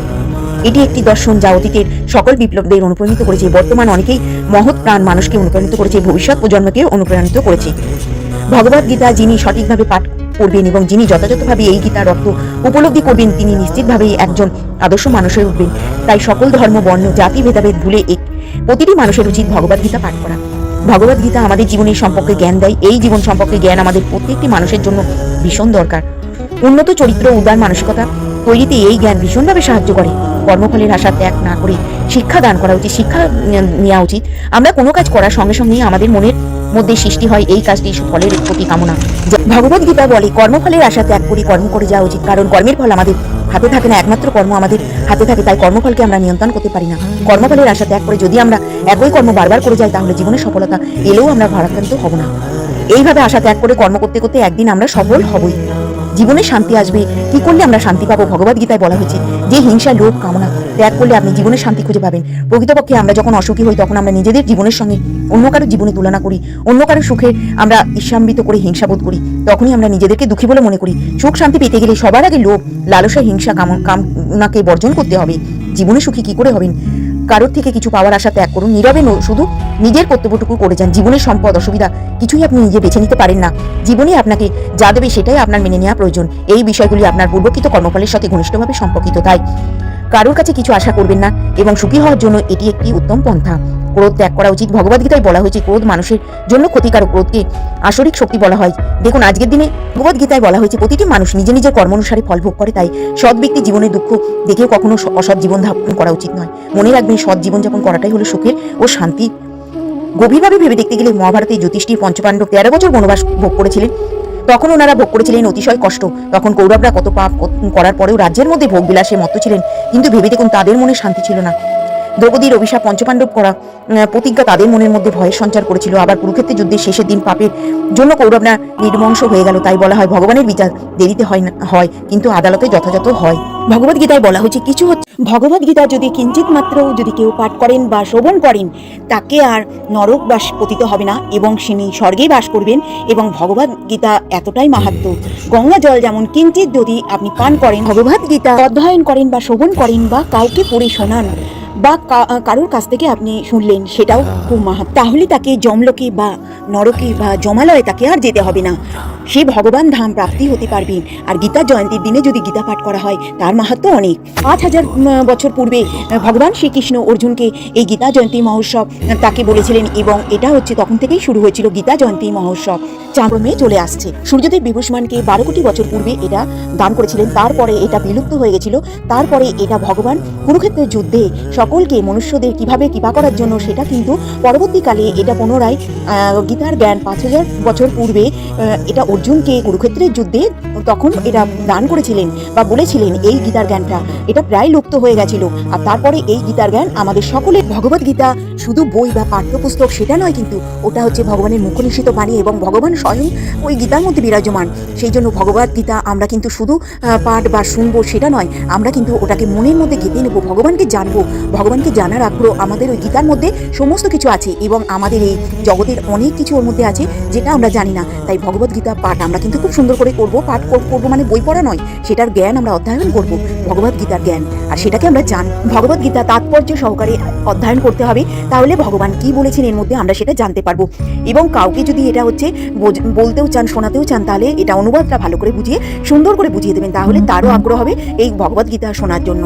এটি একটি দর্শন যা অতীতের সকল বিপ্লবদের অনুপ্রাণিত করেছে, বর্তমান অনেকেই মহৎ প্রাণ মানুষকে অনুপ্রাণিত করেছে, ভবিষ্যৎ প্রজন্মকে অনুপ্রাণিত করেছে। ভগবদ্গীতা যিনি সঠিকভাবে পাঠ করবেন এবং যিনি যথাযথভাবে এই গীতার অর্থ উপলব্ধি করবেন, তিনি নিশ্চিতভাবেই একজন আদর্শ মানুষ হয়ে উঠবেন। তাই সকল ধর্ম, বর্ণ, জাতি ভেদাভেদ ভুলে প্রতিটি মানুষের উচিত ভগবদ্গীতা পাঠ করা। ভগবদ্গীতা আমাদের জীবনের সম্পর্কে জ্ঞান দেয়। এই জীবন সম্পর্কে জ্ঞান আমাদের প্রত্যেকটি মানুষের জন্য ভীষণ দরকার। উন্নত চরিত্র, উদার মানসিকতা তৈরিতে এই জ্ঞান ভীষণভাবে সাহায্য করে। কর্মফলের আশা ত্যাগ না করে শিক্ষা দান করা উচিত, শিক্ষা নেওয়া উচিত। আমরা কোনো কাজ করার সঙ্গে সঙ্গেই আমাদের মনের মধ্যে সৃষ্টি হয় এই কাজটি ফলের প্রতি কামনা। ভগবদ্গীতা বলে, কর্মফলের আশা ত্যাগ করে কর্ম করে যাওয়া উচিত, কারণ কর্মের ফল আমাদের হাতে থাকে না, একমাত্র কর্ম আমাদের হাতে থাকে। তাই কর্মফলকে আমরা নিয়ন্ত্রণ করতে পারি না। কর্মফলের আশা ত্যাগ করে যদি আমরা একই কর্ম বারবার করে যাই, তাহলে জীবনে সফলতা এলেও আমরা ভারাক্রান্ত হব না। এইভাবে আশা ত্যাগ করে কর্ম করতে করতে একদিন আমরা সফল হবই। জীবনে শান্তি আসবে। কি করলে আমরা শান্তি পাবো? ভগবদ্গীতায় বলা হয়েছে যে হিংসা, লোভ, কামনা ত্যাগ করলে আপনি জীবনে শান্তি খুঁজে পাবেন। প্রকৃতপক্ষে আমরা যখন অসুখী হই, তখন আমরা নিজেদের জীবনের সঙ্গে অন্য কারোর জীবনে তুলনা করি, অন্য কারোর সুখে আমরা ঈর্ষান্বিত করে হিংসাবোধ করি। তখনই আমরা নিজেদেরকে দুঃখী বলে মনে করি। সুখ শান্তি পেতে গেলে সবার আগে লোভ, লালসা, হিংসা, কামনাকে বর্জন করতে হবে। জীবনে সুখী কি করে হবেন? কারোর থেকে কিছু পাওয়ার আশা ত্যাগ করুন। নীরবে শুধু নিজের কর্তব্যটুকু করে যান। জীবনের সম্পদ, অসুবিধা কিছুই আপনি নিজে বেছে নিতে পারেন না। জীবনে আপনাকে যা দেবে সেটাই আপনার মেনে নেওয়া প্রয়োজন। এই বিষয়গুলি আপনার পূর্বকৃত কর্মফলের সাথে ঘনিষ্ঠভাবে সম্পর্কিত। তাই কারোর কাছে কিছু আশা করবেন না এবং সুখী হওয়ার জন্য এটি একটি উত্তম পন্থা। ক্রোধ ত্যাগ করা উচিত। ভগবদ্গীতায় বলা হয়েছে ক্রোধ মানুষের জন্য ক্ষতিকারক। ক্রোধকে আসরিক শক্তি বলা হয়। দেখুন, আজকের দিনে ভগবদ্গীতায় বলা হয়েছে প্রতিটি মানুষ নিজে নিজের কর্ম অনুসারে ফল ভোগ করে। তাই সৎ ব্যক্তি জীবনের দুঃখ দেখেও কখনো অসৎ জীবন যাপন করা উচিত নয়। মনে রাখবেন, সৎ জীবনযাপন করাটাই হলো সুখের ও শান্তি। গভীরভাবে ভেবে দেখতে গেলে মহাভারতে যুধিষ্ঠির, পঞ্চপাণ্ডব 13 বছর বনবাস ভোগ করেছিলেন। তখন ওনারা ভোগ করেছিলেন অতিশয় কষ্ট। তখন কৌরবরা কত পাপ করার পরেও রাজ্যের মধ্যে ভোগ বিলাসে মত্ত ছিলেন, কিন্তু ভেবে দেখুন তাদের মনে শান্তি ছিল না। দ্রৌপদীর অভিশাপ, পঞ্চপাণ্ডব করা প্রতিজ্ঞা তাদের মনের মধ্যে ভয়ের সঞ্চার করেছিল। আবার কুরুক্ষেত্রের যুদ্ধের শেষের দিন পাপের জন্য কৌরবরা নির্বংশ হয়ে গেল। তাই বলা হয়, ভগবানের বিচার দেরিতে হয় কিন্তু আদালতে যথাযথ হয়। ভগবদ্গীতায় বলা হয়েছে ভগবদ্গীতা যদি কিঞ্চিত মাত্র যদি কেউ পাঠ করেন বা শ্রবণ করেন, তাকে আর নরক বাস পতিত হবে না এবং তিনি স্বর্গেই বাস করবেন। এবং ভগবদ্গীতা এতটাই মাহাত্ম্য, গঙ্গা জল যেমন কিঞ্চিত যদি আপনি পান করেন, ভগবদ্গীতা অধ্যয়ন করেন বা শ্রবণ করেন বা কাউকে পড়ে শোনান বা কারোর কাছ থেকে আপনি শুনলেন, সেটাও খুব মাহাত্ম্য। তাহলে তাকে যমলোকে বা নরকে বা জমালয়ে তাকে আর যেতে হবে না, সে ভগবান ধাম প্রাপ্তি হতে পারবেন। আর গীতা জয়ন্তীর দিনে যদি গীতা পাঠ করা হয়, তার মাহাত্ম্য অনেক। 5000 বছর পূর্বে ভগবান শ্রীকৃষ্ণ অর্জুনকে এই গীতা জয়ন্তী মহোৎসব তাকে বলেছিলেন এবং এটা হচ্ছে তখন থেকেই শুরু হয়েছিল গীতা জয়ন্তী মহোৎসব। চাঁদ্রমে চলে আসছে। সূর্যদেব বিভূষমানকে 12 কোটি বছর পূর্বে এটা দান করেছিলেন। তারপরে এটা বিলুপ্ত হয়ে গেছিল। তারপরে এটা ভগবান কুরুক্ষেত্রের যুদ্ধে সকলকে মনুষ্যদের কিভাবে কৃপা করার জন্য, সেটা কিন্তু পরবর্তীকালে এটা পুনরায় গীতার জ্ঞান 5000 বছর পূর্বে এটা অর্জুনকে কুরুক্ষেত্রের যুদ্ধে তখন এটা দান করেছিলেন বা বলেছিলেন এই গীতার জ্ঞানটা, এটা প্রায় লুপ্ত হয়ে গেছিল। আর তারপরে এই গীতার জ্ঞান আমাদের সকলের। ভগবদ গীতা শুধু বই বা পাঠ্যপুস্তক সেটা নয়, কিন্তু ওটা হচ্ছে ভগবানের মুখ নিঃসৃত বাণী এবং ভগবান স্বয়ং ওই গীতার মধ্যে বিরাজমান। সেই জন্য ভগবদ গীতা আমরা কিন্তু শুধু পাঠ বা শুনবো সেটা নয়, আমরা কিন্তু ওটাকে মনের মধ্যে গেঁথে নেবো, ভগবানকে জানবো। ভগবানকে জানার আগ্রহ আমাদের ওই গীতার মধ্যে সমস্ত কিছু আছে এবং আমাদের এই জগতের অনেক কিছু ওর মধ্যে আছে যেটা আমরা জানি না। তাই ভগবদ গীতা পাঠ আমরা কিন্তু খুব সুন্দর করে করবো। পাঠ করবো মানে বই পড়া নয়, সেটার জ্ঞান আমরা অধ্যয়ন করবো, ভগবদ গীতার জ্ঞান, আর সেটাকে আমরা ভগবদ গীতা তাৎপর্য সহকারে অধ্যয়ন করতে হবে। তাহলে ভগবান কি বলেছেন এর মধ্যে আমরা সেটা জানতে পারবো। এবং কাউকে যদি এটা হচ্ছে বলতেও চান, শোনাতেও চান, তাহলে এটা অনুবাদটা ভালো করে বুঝিয়ে সুন্দর করে বুঝিয়ে দেবেন, তাহলে তারও আগ্রহ হবে এই ভগবদ গীতা শোনার জন্য।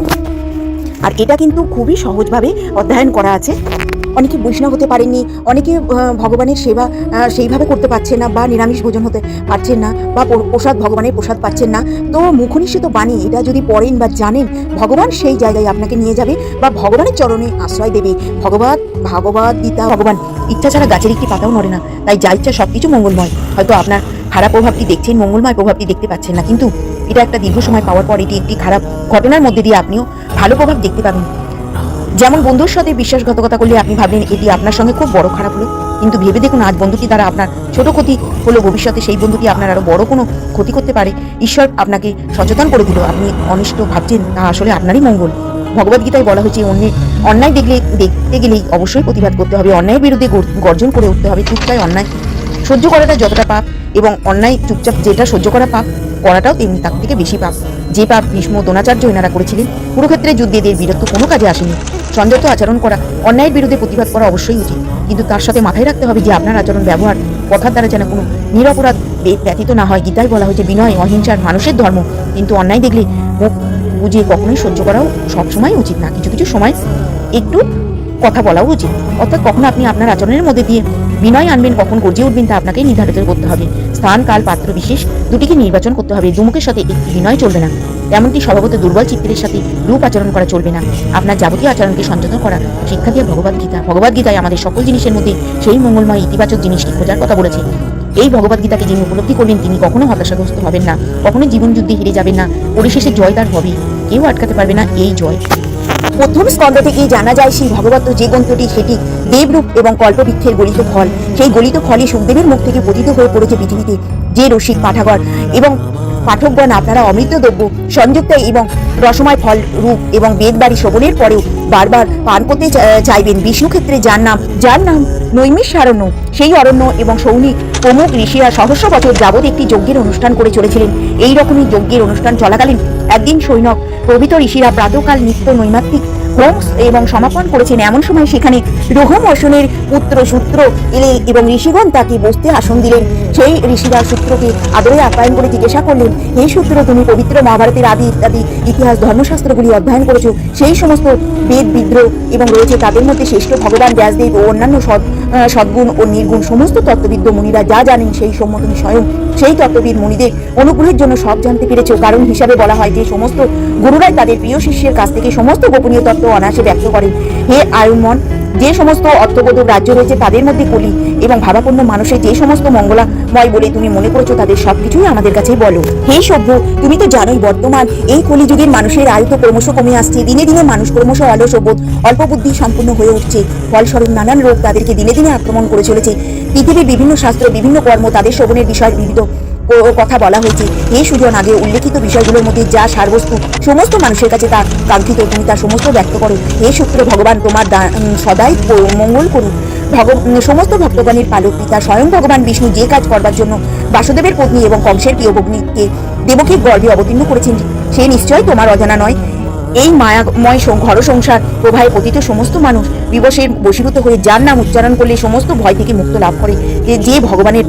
আর এটা কিন্তু খুবই সহজভাবে অধ্যয়ন করা আছে। অনেকে বৈষ্ণব হতে পারেননি, অনেকে ভগবানের সেবা সেইভাবে করতে পারছেন না, বা নিরামিষ ভোজন হতে পারছেন না, বা প্রসাদ ভগবানের প্রসাদ পাচ্ছেন না। তো মুখনিঃসৃত বাণী এটা যদি পড়েন বা জানেন, ভগবান সেই জায়গায় আপনাকে নিয়ে যাবে বা ভগবানের চরণে আশ্রয় দেবে। ভগবদ গীতা, ভগবান ইচ্ছা ছাড়া গাছের একটি পাতাও নড়ে না, তাই যা ইচ্ছা সব কিছু মঙ্গলময়। হয়তো আপনার খারাপ প্রভাবটি দেখছেন, মঙ্গলময় প্রভাবটি দেখতে পাচ্ছেন না, কিন্তু এটা একটা দীর্ঘ সময় পাওয়ার পর এটি একটি খারাপ ঘটনার মধ্যে দিয়ে আপনিও ভালো প্রভাব দেখতে পাবেন। যেমন বন্ধুর সাথে বিশ্বাসঘাতকতা করলে আপনি ভাবলেন এটি আপনার সঙ্গে খুব বড় খারাপ হলো, কিন্তু ভেবে দেখুন আজ বন্ধুটি দ্বারা আপনার ছোট ক্ষতি হলো, ভবিষ্যতে সেই বন্ধুটি আপনার আরো বড় কোনো ক্ষতি করতে পারে। ঈশ্বর আপনাকে সচেতন করে দিল, আপনি অনিষ্ট ভাবছেন, তা আসলে আপনারই মঙ্গল। ভগবদ্গীতায় বলা হয়েছে অন্যায় দেখতে গেলেই অবশ্যই প্রতিবাদ করতে হবে, অন্যায়ের বিরুদ্ধে গর্জন করে উঠতে হবে। চুপচাপ অন্যায় সহ্য করাটা যতটা পাপ, এবং অন্যায় চুপচাপ যেটা সহ্য করা পাপ করাটাও তেমনি তার থেকে বেশি পাপ। যে পাপ ভীষ্ম দ্রোণাচার্য এনারা করেছিলেন, কুরুক্ষেত্রের যুদ্ধে এদের বীরত্ব কোনো কাজে আসেনি। সংযত আচরণ করা, অন্যায়ের বিরুদ্ধে প্রতিবাদ করা অবশ্যই উচিত, কিন্তু তার সাথে মাথায় রাখতে হবে যে আপনার আচরণ ব্যবহার কথার দ্বারা যেন কোনো নিরপরাধ ব্যতীত না হয়। গীতায় বলা হয়েছে বিনয় অহিংসার মানুষের ধর্ম, কিন্তু অন্যায় দেখলে মুখ বুঝিয়ে কখনোই সহ্য করাও সবসময় উচিত না, কিছু কিছু সময় একটু কথা বলাও উচিত। অর্থাৎ কখন আপনি আপনার আচরণের মধ্যে দিয়ে বিনয় আনবেন, কখন গর্জে উঠবেন তা আপনাকেই নির্ধারিত করতে হবে। স্থান, কাল, পাত্র বিশেষ দুটিকে নির্বাচন করতে হবে। দুমুখের সাথে একটি বিনয় চলবে না, এমনকি স্বভাবত দুর্বল চিত্তের সাথে রূপ আচরণ করা চলবে না। আপনার যাবতীয় আচরণকে সংযত করা শিক্ষা দিয়ে ভগবদ্গীতায় আমাদের সকল জিনিসের মধ্যে সেই মঙ্গলময় ইতিবাচক জিনিসটি খোঁজার কথা বলেছে। এই ভগবদ্গীতাকে যিনি উপলব্ধি করবেন তিনি কখনো হতাশাগ্রস্ত হবেন না, কখনো জীবন যুদ্ধে হেরে যাবেন না, পরিশেষে জয় তার হবে, কেউ আটকাতে পারবে না এই জয়। প্রথম স্কন্ধ থেকে জানা যায় সেই ভগবত যে গ্রন্থটি সেটি দেবরূপ এবং কল্পবৃক্ষের গলিত ফল। সেই গলিত ফলই সুখদেবের মুখ থেকে পতিত হয়ে পড়েছে পৃথিবীতে। যে রসিক পাঠাগর এবং পাঠকগণ আপনারা অমৃত দ্রব্য সংযুক্ত এবং রসময় ফল রূপ এবং বেদবাড়ি শ্রবণের পরেও বারবার পান করতে চাইবেন বিষ্ণু ক্ষেত্রে যার নাম নৈমিষারণ্য, সেই অরণ্য এবং সৌনিক প্রমুখ ঋষিরা সহস্র বছর যাবৎ একটি যজ্ঞের অনুষ্ঠান করে চলেছিলেন। এই রকমই যজ্ঞের অনুষ্ঠান চলাকালীন একদিন সৈনক প্রভৃত ঋষিরা প্রাতকাল নিত্য নৈমাত্তিক হোম এবং সমাপন করেছেন। এমন সময় সেখানে রোহম অসনের পুত্র সূত্র এলেন এবং ঋষিগণ তাকে বসতে আসন দিলেন। সেই ঋষিরা সূত্রকে আদরে আপ্যায়ন করে জিজ্ঞাসা করলেন, হে সূত্র, তুমি পবিত্র মহাভারতের আদি ইত্যাদি ইতিহাস ধর্মশাস্ত্রগুলি অধ্যয়ন করেছো। সেই সমস্ত বেদ বিদ্রোহ এবং রয়েছে তাদের মধ্যে শ্রেষ্ঠ ভগবান ব্যাসদেব ও অন্যান্য সদ্গুণ ও নির্গুণ সমস্ত তত্ত্ববিদ মুনিরা যা জানেন সেই সম্মত তুমি স্বয়ং সেই তত্ত্ববিদ মুনিদের অনুগ্রহের জন্য সব জানতে পেরেছো। কারণ হিসাবে বলা হয় যে সমস্ত গুরুরাই তাদের প্রিয় শিষ্যের কাছ থেকে সমস্ত গোপনীয় তত্ত্ব অনায়াসে ব্যক্ত করেন। হে আয়ুর্মন, যে সমস্ত অর্থবোধক রাজ্য রয়েছে তাদের মধ্যে কলি এবং ভাবাপন্ন মানুষের যে সমস্ত মঙ্গলাময় বলে তুমি মনে করেছো তাদের সবকিছুই আমাদের কাছে বলো। হে সভ্য, তুমি তো জানোই বর্তমান এই কলিযুগের মানুষের আয়ু তো ক্রমশ কমে আসছে। দিনে দিনে মানুষ ক্রমশ অলস ও অল্প বুদ্ধি সম্পূর্ণ হয়ে উঠছে। ফলস্বরূপ নানান রোগ তাদেরকে দিনে দিনে আক্রমণ করে চলেছে। পৃথিবীর বিভিন্ন শাস্ত্র বিভিন্ন কর্ম তাদের শ্রবণের বিষয় বিবিধ কথা বলা হয়েছে। হে সুজন, আগে উল্লেখিত বিষয়গুলোর মধ্যে যা সারবস্তু সমস্ত মানুষের কাছে তা কাঙ্ক্ষিত তুমি তা সমস্ত ব্যক্ত করো। হে সূত্র, ভগবান তোমার সদাই মঙ্গল করুন। সমস্ত ভক্তগণের পালক পিতা স্বয়ং ভগবান বিষ্ণু যে কাজ করবার জন্য বাসুদেবের পত্নী এবং কংসের প্রিয় ভগ্নীকে দেবকীর গর্ভে অবতীর্ণ করেছেন সে নিশ্চয় তোমার অজানা নয়। এই মায়াময় ঘর সংসার প্রভাবে পতিত সমস্ত মানুষ বিবশে বশীভূত হয়ে যার নাম উচ্চারণ করলে সমস্ত ভয় থেকে মুক্ত লাভ করে। যে ভগবানের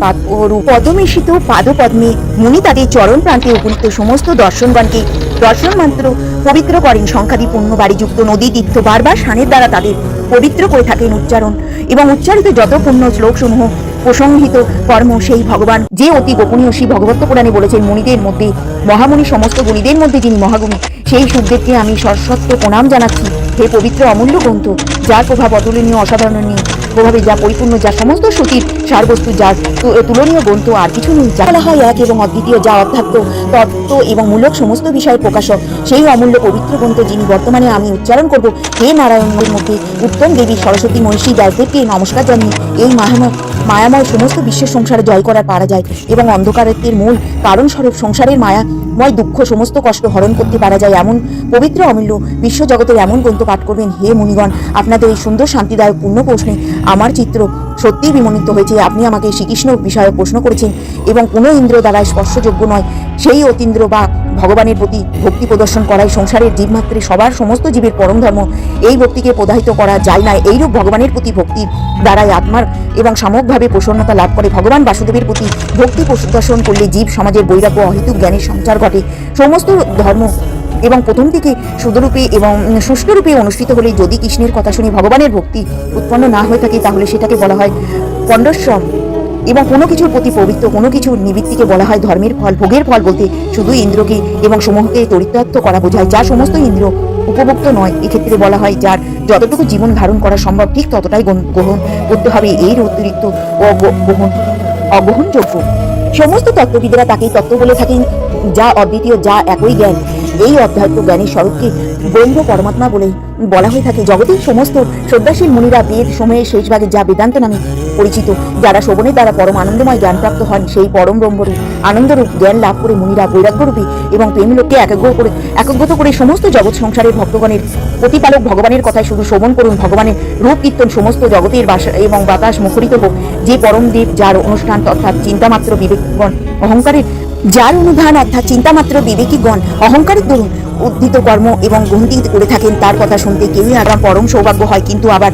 পদমিশ্রিত পাদপদ্মে মুনি তাদের চরণ প্রান্তে উপনীত সমস্ত দর্শনগণকে দর্শন মাত্র পবিত্র করেন। সংখ্যাদি পূর্ণ বাড়িযুক্ত নদী তীর্থ বারবার স্নানের দ্বারা তাদের পবিত্র করে থাকেন। উচ্চারণ এবং উচ্চারিত যত পূর্ণ শ্লোকসমূহ প্রসংহিত কর্ম সেই ভগবান যে অতি গোপনীয় শ্রী ভগবত পুরাণে বলেছেন, মুনিদের মধ্যে মহামুনি সমস্ত গুণীদের মধ্যে যিনি মহাগুণী সেই সুখদেবকে আমি সশ্রদ্ধ প্রণাম জানাচ্ছি। হে পবিত্র অমূল্য গ্রন্থ, যার প্রভাব অতুলনীয় অসাধারণীয় প্রভাবে যা পরিপূর্ণ, যা সমস্ত শ্রুতির সারবস্তু, যার তুলনীয় গ্রন্থ আর কিছু নেই, যা বলা হয় এক এবং অদ্বিতীয়, যা অধ্যাত্ম তত্ত্ব এবং মূলক সমস্ত বিষয়ের প্রকাশক, সেই অমূল্য পবিত্র গ্রন্থ যিনি বর্তমানে আমি উচ্চারণ করব। হে নারায়ণের মধ্যে উত্তম দেবী সরস্বতী মনীষী ব্যাসদেবকে নমস্কার জানিয়ে এই মায়াময় সমস্ত বিশ্বের সংসারে জয় করার পারা যায় এবং অন্ধকারের মূল কারণ স্বরূপ সংসারের মায়াময় দুঃখ সমস্ত কষ্ট হরণ করতে পারা যায় এমন পবিত্র অমূল্য বিশ্বজগতের এমন গ্রন্থ পাঠ করবেন। হে মুনিগণ, আপনাদের এই সুন্দর শান্তিদায়ক পূর্ণ প্রশ্নে আমার চিত্র সত্যিই বিমোহিত হয়েছে। আপনি আমাকে শ্রীকৃষ্ণ বিষয়ে প্রশ্ন করেছেন এবং কোনো ইন্দ্র দ্বারা স্পর্শযোগ্য নয় সেই অতীন্দ্র বা ভগবানের প্রতি ভক্তি প্রদর্শন করাই সংসারের জীবমাত্রে সবার সমস্ত জীবের পরম ধর্ম। এই ভক্তিকে প্রদাহিত করা যায় না। এইরূপ ভগবানের প্রতি ভক্তির দ্বারাই আত্মার এবং সামগ্রিকভাবে প্রসন্নতা লাভ করে। ভগবান বাসুদেবের প্রতি ভক্তি প্রদর্শন করলে জীব সমাজের বৈরাগ্য অহেতুক জ্ঞানের সঞ্চার ঘটে। সমস্ত ধর্ম এবং প্রথম থেকে শুদ্ধরূপে এবং সুষ্ঠুরূপে অনুষ্ঠিত হলে যদি কৃষ্ণের কথা শুনে ভগবানের ভক্তি উৎপন্ন না হয়ে থাকে তাহলে সেটাকে বলা হয় পণ্ডশ্রম। এবং কোনো কিছুর প্রতি পবিত্র কোনো কিছুর নিবৃত্তিকে বলা হয় ধর্মের ফল। ভোগের ফল বলতে শুধু ইন্দ্রকে এবং সমূহকে চরিতার্থ করা বোঝায়, যা সমস্ত ইন্দ্র উপভোক্ত নয়। এক্ষেত্রে বলা হয় যার যতটুকু জীবন ধারণ করা সম্ভব ঠিক ততটাই গ্রহণ করতে হবে, এর অতিরিক্ত অগ্রহণযোগ্য। সমস্ত তত্ত্ববিদেরা তাকেই তত্ত্ব বলে থাকেন, যা অদ্বিতীয়, যা একই জ্ঞান। এই অধ্যাত্ম জ্ঞানের স্বরূপকে ব্রহ্ম পরমাত্মা বলে বলা হয়ে থাকে। জগতের সমস্ত শ্রদ্ধাশীল মুনিরা বেদ সময়ের শেষ ভাগে যা বেদান্ত নামে পরিচিত, যারা শ্রবণের দ্বারা পরম আনন্দময় জ্ঞানপ্রাপ্ত হন, সেই পরম ব্রহ্মরূপ আনন্দরূপ জ্ঞান লাভ করে মুনিরা বৈরাগ্যরূপী এবং প্রেমলোককে একগ্রত করে সমস্ত জগৎ সংসারের ভক্তগণের প্রতিপালক ভগবানের কথায় শুধু শ্রবণ করুন। ভগবানের রূপ কীর্তন সমস্ত জগতের এবং বাতাস মুখরিত হোক। যে পরম দেব যার অনুষ্ঠান অর্থাৎ চিন্তামাত্র বিবেকগণ অহংকারের যার অনুধান অর্থাৎ চিন্তামাত্র বিবেকীগণ অহংকারের দরুন উদ্ধৃত কর্ম এবং গ্রন্থি করে থাকেন, তার কথা শুনতে কেউই আগাম পরম সৌভাগ্য হয়। কিন্তু আবার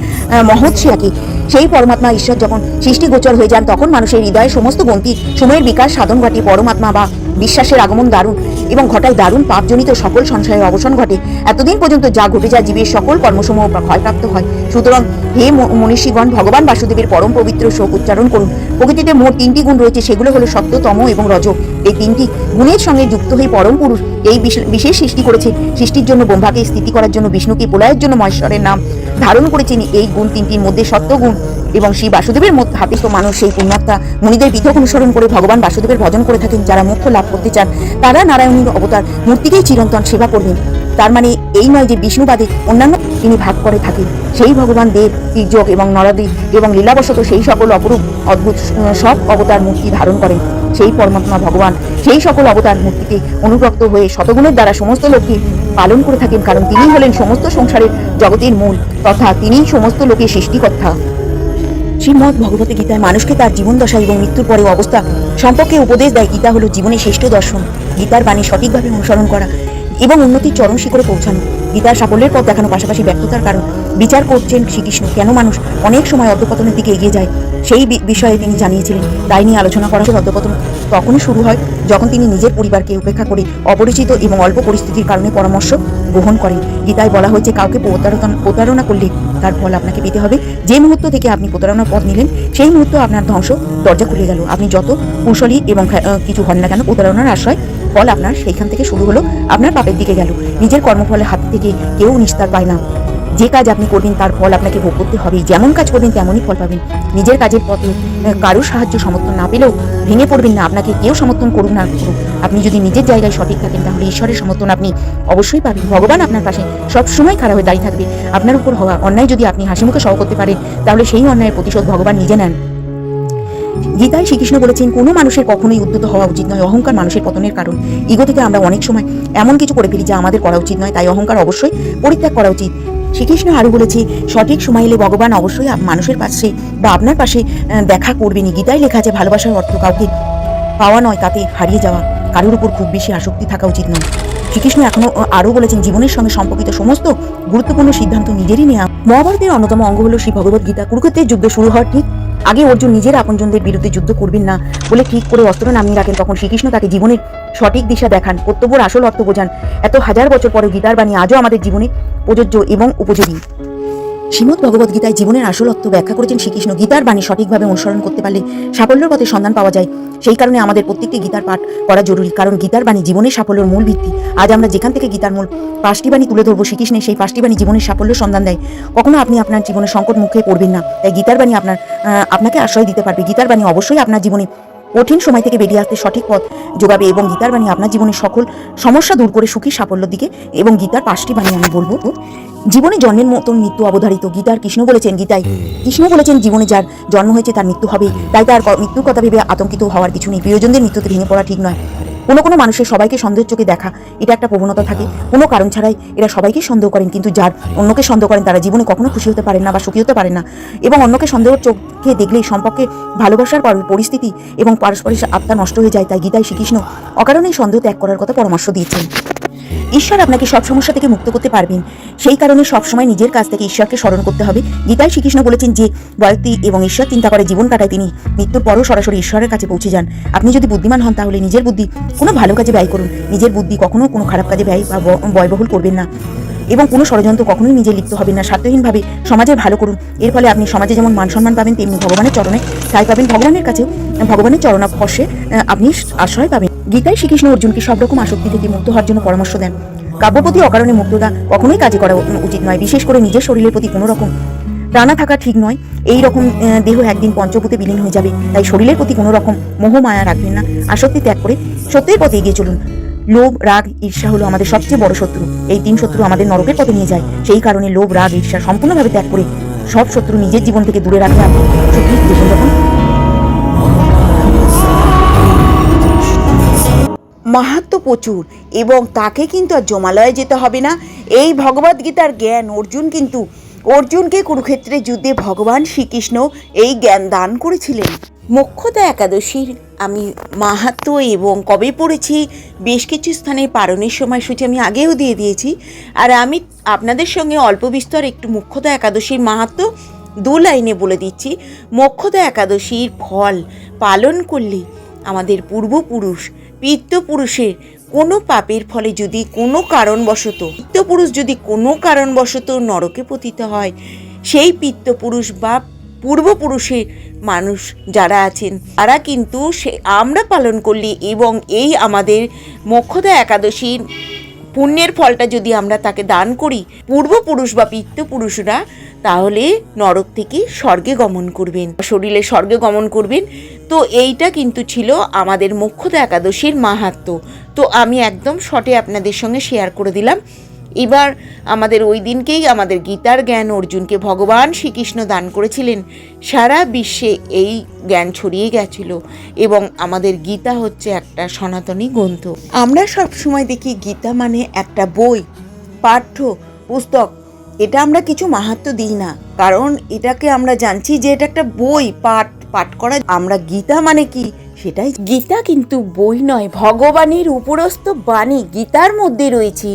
মহৎ সেয়াকে সেই পরমাত্মা ঈশ্বর যখন সৃষ্টিগোচর হয়ে যান তখন মানুষের হৃদয়ে সমস্ত গ্রন্থি সময়ের বিকাশ সাধন ঘটে। পরমাত্মা বা বিশ্বাসের আগমন দারুণ এবং ঘটায় দারুণ পাপজনিত সকল সংশয়ের অবসান ঘটে। এতদিন পর্যন্ত যা ঘটে যায় জীবের সকল কর্মসমূহ ক্ষয়প্রাপ্ত হয়। সুতরাং হে মনীষীগণ, ভগবান বাসুদেবের পরম পবিত্র শোক উচ্চারণ করুন। প্রকৃতিতে মোট 3টি গুণ রয়েছে, সেগুলো হলো সত্য, তম এবং রজ। এই 3টি গুণের সঙ্গে যুক্ত হয়ে পরম পুরুষ এই বিশেষ সৃষ্টি করেছে। সৃষ্টির জন্য ব্রহ্মাকে স্থিতি করার জন্য বিষ্ণুকে প্রলয়ের জন্য মহেশ্বরের নাম ধারণ করেছেন। এই গুণ 3টির মধ্যে সত্য গুণ এবং শ্রী বাসুদেবের হাতে তো মানুষ সেই পুণ্যাত্মা মুনিদের পৃথক অনুসরণ করে ভগবান বাসুদেবের ভজন করে থাকেন। যারা মোক্ষ লাভ করতে চান তারা নারায়ণীর অবতার মূর্তিকেই চিরন্তন সেবা করবেন। তার মানে এই নয় যে বিষ্ণুবাদে অন্যান্য তিনি ভাগ করে থাকেন। সেই ভগবান দেব, তির্যক এবং নরদী এবং লীলাবশত সেই সকল অপরূপ অদ্ভুত সব অবতার মূর্তি ধারণ করেন। সেই পরমাত্মা ভগবান সেই সকল অবতার মূর্তিকে অনুরক্ত হয়ে শতগুণের দ্বারা সমস্ত লোককে পালন করে থাকেন, কারণ তিনি হলেন সমস্ত সংসারের জগতের মূল তথা তিনিই সমস্ত লোকের সৃষ্টিকর্তা। শ্রীমদ্ ভগবত গীতায় মানুষকে তার জীবন দশা এবং মৃত্যুর পরে অবস্থা সম্পর্কে উপদেশ দেয়। গীতা হলো জীবনের শ্রেষ্ঠ দর্শন। গীতার বাণী সঠিকভাবে অনুসরণ করা এবং উন্নতির চরম শিখরে পৌঁছানো। গীতার সাফল্যের পথ দেখানো পাশাপাশি ব্যর্থতার কারণ বিচার করছেন শ্রীকৃষ্ণ। কেন মানুষ অনেক সময় অধঃপতনের দিকে এগিয়ে যায় সেই বিষয়ে তিনি জানিয়েছিলেন। তাই নিয়ে আলোচনা করা হচ্ছে। অধঃপতন তখনই শুরু হয় যখন তিনি নিজের পরিবারকে উপেক্ষা করে অপরিচিত এবং অল্প পরিস্থিতির কারণে পরামর্শ গ্রহণ করেন। গীতায় বলা হয়েছে কাউকে প্রতারণা করলে তার ফল আপনাকে পেতে হবে। যে মুহূর্ত থেকে আপনি প্রতারণার পথ নিলেন সেই মুহূর্ত আপনার ধ্বংস দরজা খুলে গেল। আপনি যত কুশলী এবং কিছু হন না কেন, প্রতারণার আশ্রয় ফল আপনার সেইখান থেকে শুরু হলো, আপনার পাপের দিকে গেল। নিজের কর্মফলের হাত থেকে কেউ নিস্তার পায় না। যে কাজ আপনি করবেন তার ফল আপনাকে ভোগ করতে হবে। যেমন কাজ করবেন তেমনই ফল পাবেন। নিজের কাজের পথে কারোর সাহায্য সমর্থন না পেলেও ভেঙে পড়বেন না। আপনাকে কেউ সমর্থন করুক না করুক, আপনি যদি নিজের জায়গায় সঠিক থাকেন তাহলে ঈশ্বরের সমর্থন আপনি অবশ্যই পাবেন। ভগবান আপনার পাশে সবসময় খাড়া হয়ে দাঁড়িয়ে থাকবে। আপনার উপর হওয়া অন্যায় যদি আপনি হাসিমুখে সহ করতে পারেন তাহলে সেই অন্যায়ের প্রতিশোধ ভগবান নিজে নেন। গীতায় শ্রীকৃষ্ণ বলেছেন কোনো মানুষের কখনোই উদ্যত হওয়া উচিত নয়। অহংকার মানুষের পতনের কারণ। ইগো থেকে আমরা অনেক সময় এমন কিছু করে ফেলি যা আমাদের করা উচিত নয়, তাই অহংকার অবশ্যই পরিত্যাগ করা উচিত। শ্রীকৃষ্ণ আরও বলেছে সঠিক সময় এলে ভগবান অবশ্যই মানুষের পাশে বা আপনার পাশে দেখা করবেনই। গীতায় লেখা আছে ভালোবাসার অর্থ কাউকে পাওয়া নয়, তাতে হারিয়ে যাওয়া। কারোর উপর খুব বেশি আসক্তি থাকা উচিত নয়। শ্রীকৃষ্ণ এখনো আরও বলেছেন জীবনের সঙ্গে সম্পর্কিত সমস্ত গুরুত্বপূর্ণ সিদ্ধান্ত নিজেরই নেওয়া। মহাভারতের অন্যতম অঙ্গ হল শ্রী ভগবত গীতা। কুরুক্ষেত্রের যুদ্ধ শুরু হওয়ার ঠিক আগে অর্জুন নিজের আপনজনদের বিরুদ্ধে যুদ্ধ করবেন না বলে ঠিক করে অস্ত্র নামিয়ে রাখেন। তখন শ্রীকৃষ্ণ তাকে জীবনের সঠিক দিশা দেখান, কর্তব্যের আসল অর্থ বোঝান। এত হাজার বছর পরে গীতার বাণী আজও আমাদের জীবনে প্রযোজ্য এবং উপযোগী। শ্রীমদ্ ভগবদ গীতায় জীবনের আসল অর্থ ব্যাখ্যা করেছেন শ্রীকৃষ্ণ। গীতার বাণী সঠিকভাবে অনুসরণ করতে পারলে সাফল্যের পথে সন্ধান পাওয়া যায়। সেই কারণে আমাদের প্রত্যেকটি গীতার পাঠ করা জরুরি, কারণ গীতার বাণী জীবনের সাফল্যের মূল ভিত্তি। আজ আমরা যেখান থেকে গীতার মূল 5টি বাণী তুলে ধরবো, শ্রীকৃষ্ণের সেই 5টি বাণী জীবনের সাফল্যের সন্ধান দেয়। কখনো আপনি আপনার জীবনের সংকট মুখে পড়বেন না, তাই গীতার বাণী আপনাকে আশ্রয় দিতে পারবে। গীতার বাণী অবশ্যই আপনার জীবনে কঠিন সময় থেকে বেরিয়ে আসতে সঠিক পথ যোগাবে, এবং গীতার বাণী আপনার জীবনের সকল সমস্যা দূর করে সুখী সাফল্যের দিকে। এবং গীতার 5টি বাণী আমি বলবো। জীবনে জন্মের মতন মৃত্যু অবধারিত। গীতার কৃষ্ণ বলেছেন, গীতায় কৃষ্ণ বলেছেন, জীবনে যার জন্ম হয়েছে তার মৃত্যু হবে, তাই তার মৃত্যুর কথা ভেবে আতঙ্কিত হওয়ার কিছু নেই। প্রিয়জনদের মৃত্যুতে ভেঙে পড়া ঠিক নয়। কোনো মানুষের সবাইকে সন্দেহের চোখে দেখা, এটা একটা প্রবণতা থাকে। কোনো কারণ ছাড়াই এরা সবাইকে সন্দেহ করেন, কিন্তু যার অন্যকে সন্দেহ করেন তারা জীবনে কখনো খুশি হতে পারেন না বা সুখী হতে পারেন না। এবং অন্যকে সন্দেহের চোখে দেখলেই সম্পর্কে ভালোবাসার পরিস্থিতি এবং পারস্পরিক আত্মা নষ্ট হয়ে যায়। তাই গীতায় শ্রীকৃষ্ণ অকারণেই সন্দেহ ত্যাগ করার কথা পরামর্শ দিয়েছেন। ঈশ্বর আপনাকে সব সমস্যা থেকে মুক্ত করতে পারবেন, সেই কারণে সবসময় নিজের কাছ থেকে ঈশ্বরকে স্মরণ করতে হবে। গীতায় শ্রীকৃষ্ণ বলেছেন, যে ব্যক্তি এবং ঈশ্বর চিন্তা করে জীবন কাটায়, তিনি মৃত্যুর পরও সরাসরি ঈশ্বরের কাছে পৌঁছে যান। আপনি যদি বুদ্ধিমান হন তাহলে নিজের বুদ্ধি কোনো ভালো কাজে ব্যয় করুন। নিজের বুদ্ধি কখনো কোনো খারাপ কাজে ব্যয় বা ব্যয়বহুল করবেন না, এবং কোনো ষড়যন্ত্র কখনোই নিজে লিপ্ত হবেন না। স্বার্থহীনভাবে সমাজের ভালো করুন। এর ফলে আপনি সমাজে যেমন মান সম্মান পাবেন, তেমনি ভগবানের চরণে ঠাঁই পাবেন। ভগবানের কাছেও, ভগবানের চরণাস্পর্শে আপনি আশ্রয় পাবেন। গীতায় শ্রীকৃষ্ণ অর্জুনকে সব রকম আসক্তি থেকে মুক্ত হওয়ার জন্য পরামর্শ দেন। কাব্যপতি অকারণে মুক্ততা কখনোই কাজে করা উচিত নয়, বিশেষ করে নিজের শরীরের প্রতি কোনো রকম টানা থাকা ঠিক নয়। এই রকম দেহ একদিন পঞ্চভূতে বিলীন হয়ে যাবে, তাই শরীরের প্রতি কোনো রকম মোহ মায়া রাখবেন না। আসক্তি ত্যাগ করে সত্যের পথে এগিয়ে চলুন। লোভ, রাগ, ঈর্ষা হলো আমাদের সবচেয়ে বড় শত্রু। এই 3 শত্রু আমাদের নরকের পথে নিয়ে যায়। সেই কারণে লোভ, রাগ, ঈর্ষা সম্পূর্ণভাবে ত্যাগ করে সব শত্রু নিজের জীবন থেকে দূরে রাখলে আপনি সুখী জীবনযাপন। মাহাত্ম্য প্রচুর, এবং তাকে কিন্তু আর জমালয়ে যেতে হবে না। এই ভগবদ্গীতার জ্ঞান অর্জুনকে কুরুক্ষেত্রের যুদ্ধে ভগবান শ্রীকৃষ্ণ এই জ্ঞান দান করেছিলেন। মোক্ষদা একাদশীর আমি মাহাত্ম্য এবং কবে পড়েছি, বেশ কিছু স্থানে পারণের সময়সূচি আমি আগেও দিয়ে দিয়েছি। আর আমি আপনাদের সঙ্গে অল্প বিস্তর একটু মোক্ষদা একাদশীর মাহাত্ম্য 2 লাইনে বলে দিচ্ছি। মোক্ষদা একাদশীর ফল পালন করলে আমাদের পূর্বপুরুষ পিতৃপুরুষের কোনো পাপের ফলে যদি কোনো কারণবশত নরকে পতিত হয়, সেই পিতৃপুরুষ বা পূর্বপুরুষের মানুষ যারা আছেন তারা কিন্তু আমরা পালন করলে, এবং এই আমাদের মোক্ষদা একাদশীর পুণ্যের ফলটা যদি আমরা তাকে দান করি, পূর্বপুরুষ বা পিতৃপুরুষরা তাহলে নরক থেকে স্বর্গে গমন করবেন, শরীরে স্বর্গে গমন করবেন। তো এইটা কিন্তু ছিল আমাদের মোক্ষদা একাদশীর মাহাত্ম্য। তো আমি একদম শর্টে আপনাদের সঙ্গে শেয়ার করে দিলাম। এবার আমাদের ওই দিনকেই আমাদের গীতার জ্ঞান অর্জুনকে ভগবান শ্রীকৃষ্ণ দান করেছিলেন। সারা বিশ্বে এই জ্ঞান ছড়িয়ে গেছিল, এবং আমাদের গীতা হচ্ছে একটা সনাতনী গ্রন্থ। আমরা সব সময় দেখি গীতা মানে একটা বই, পাঠ্য পুস্তক। এটা আমরা কিছু মাহাত্ম্য দিই না, কারণ এটাকে আমরা জানছি যে এটা একটা বই, পাঠ করা। আমরা গীতা মানে কি সেটাই। গীতা কিন্তু বই নয়, ভগবানের উপরস্থ বাণী গীতার মধ্যে রয়েছে।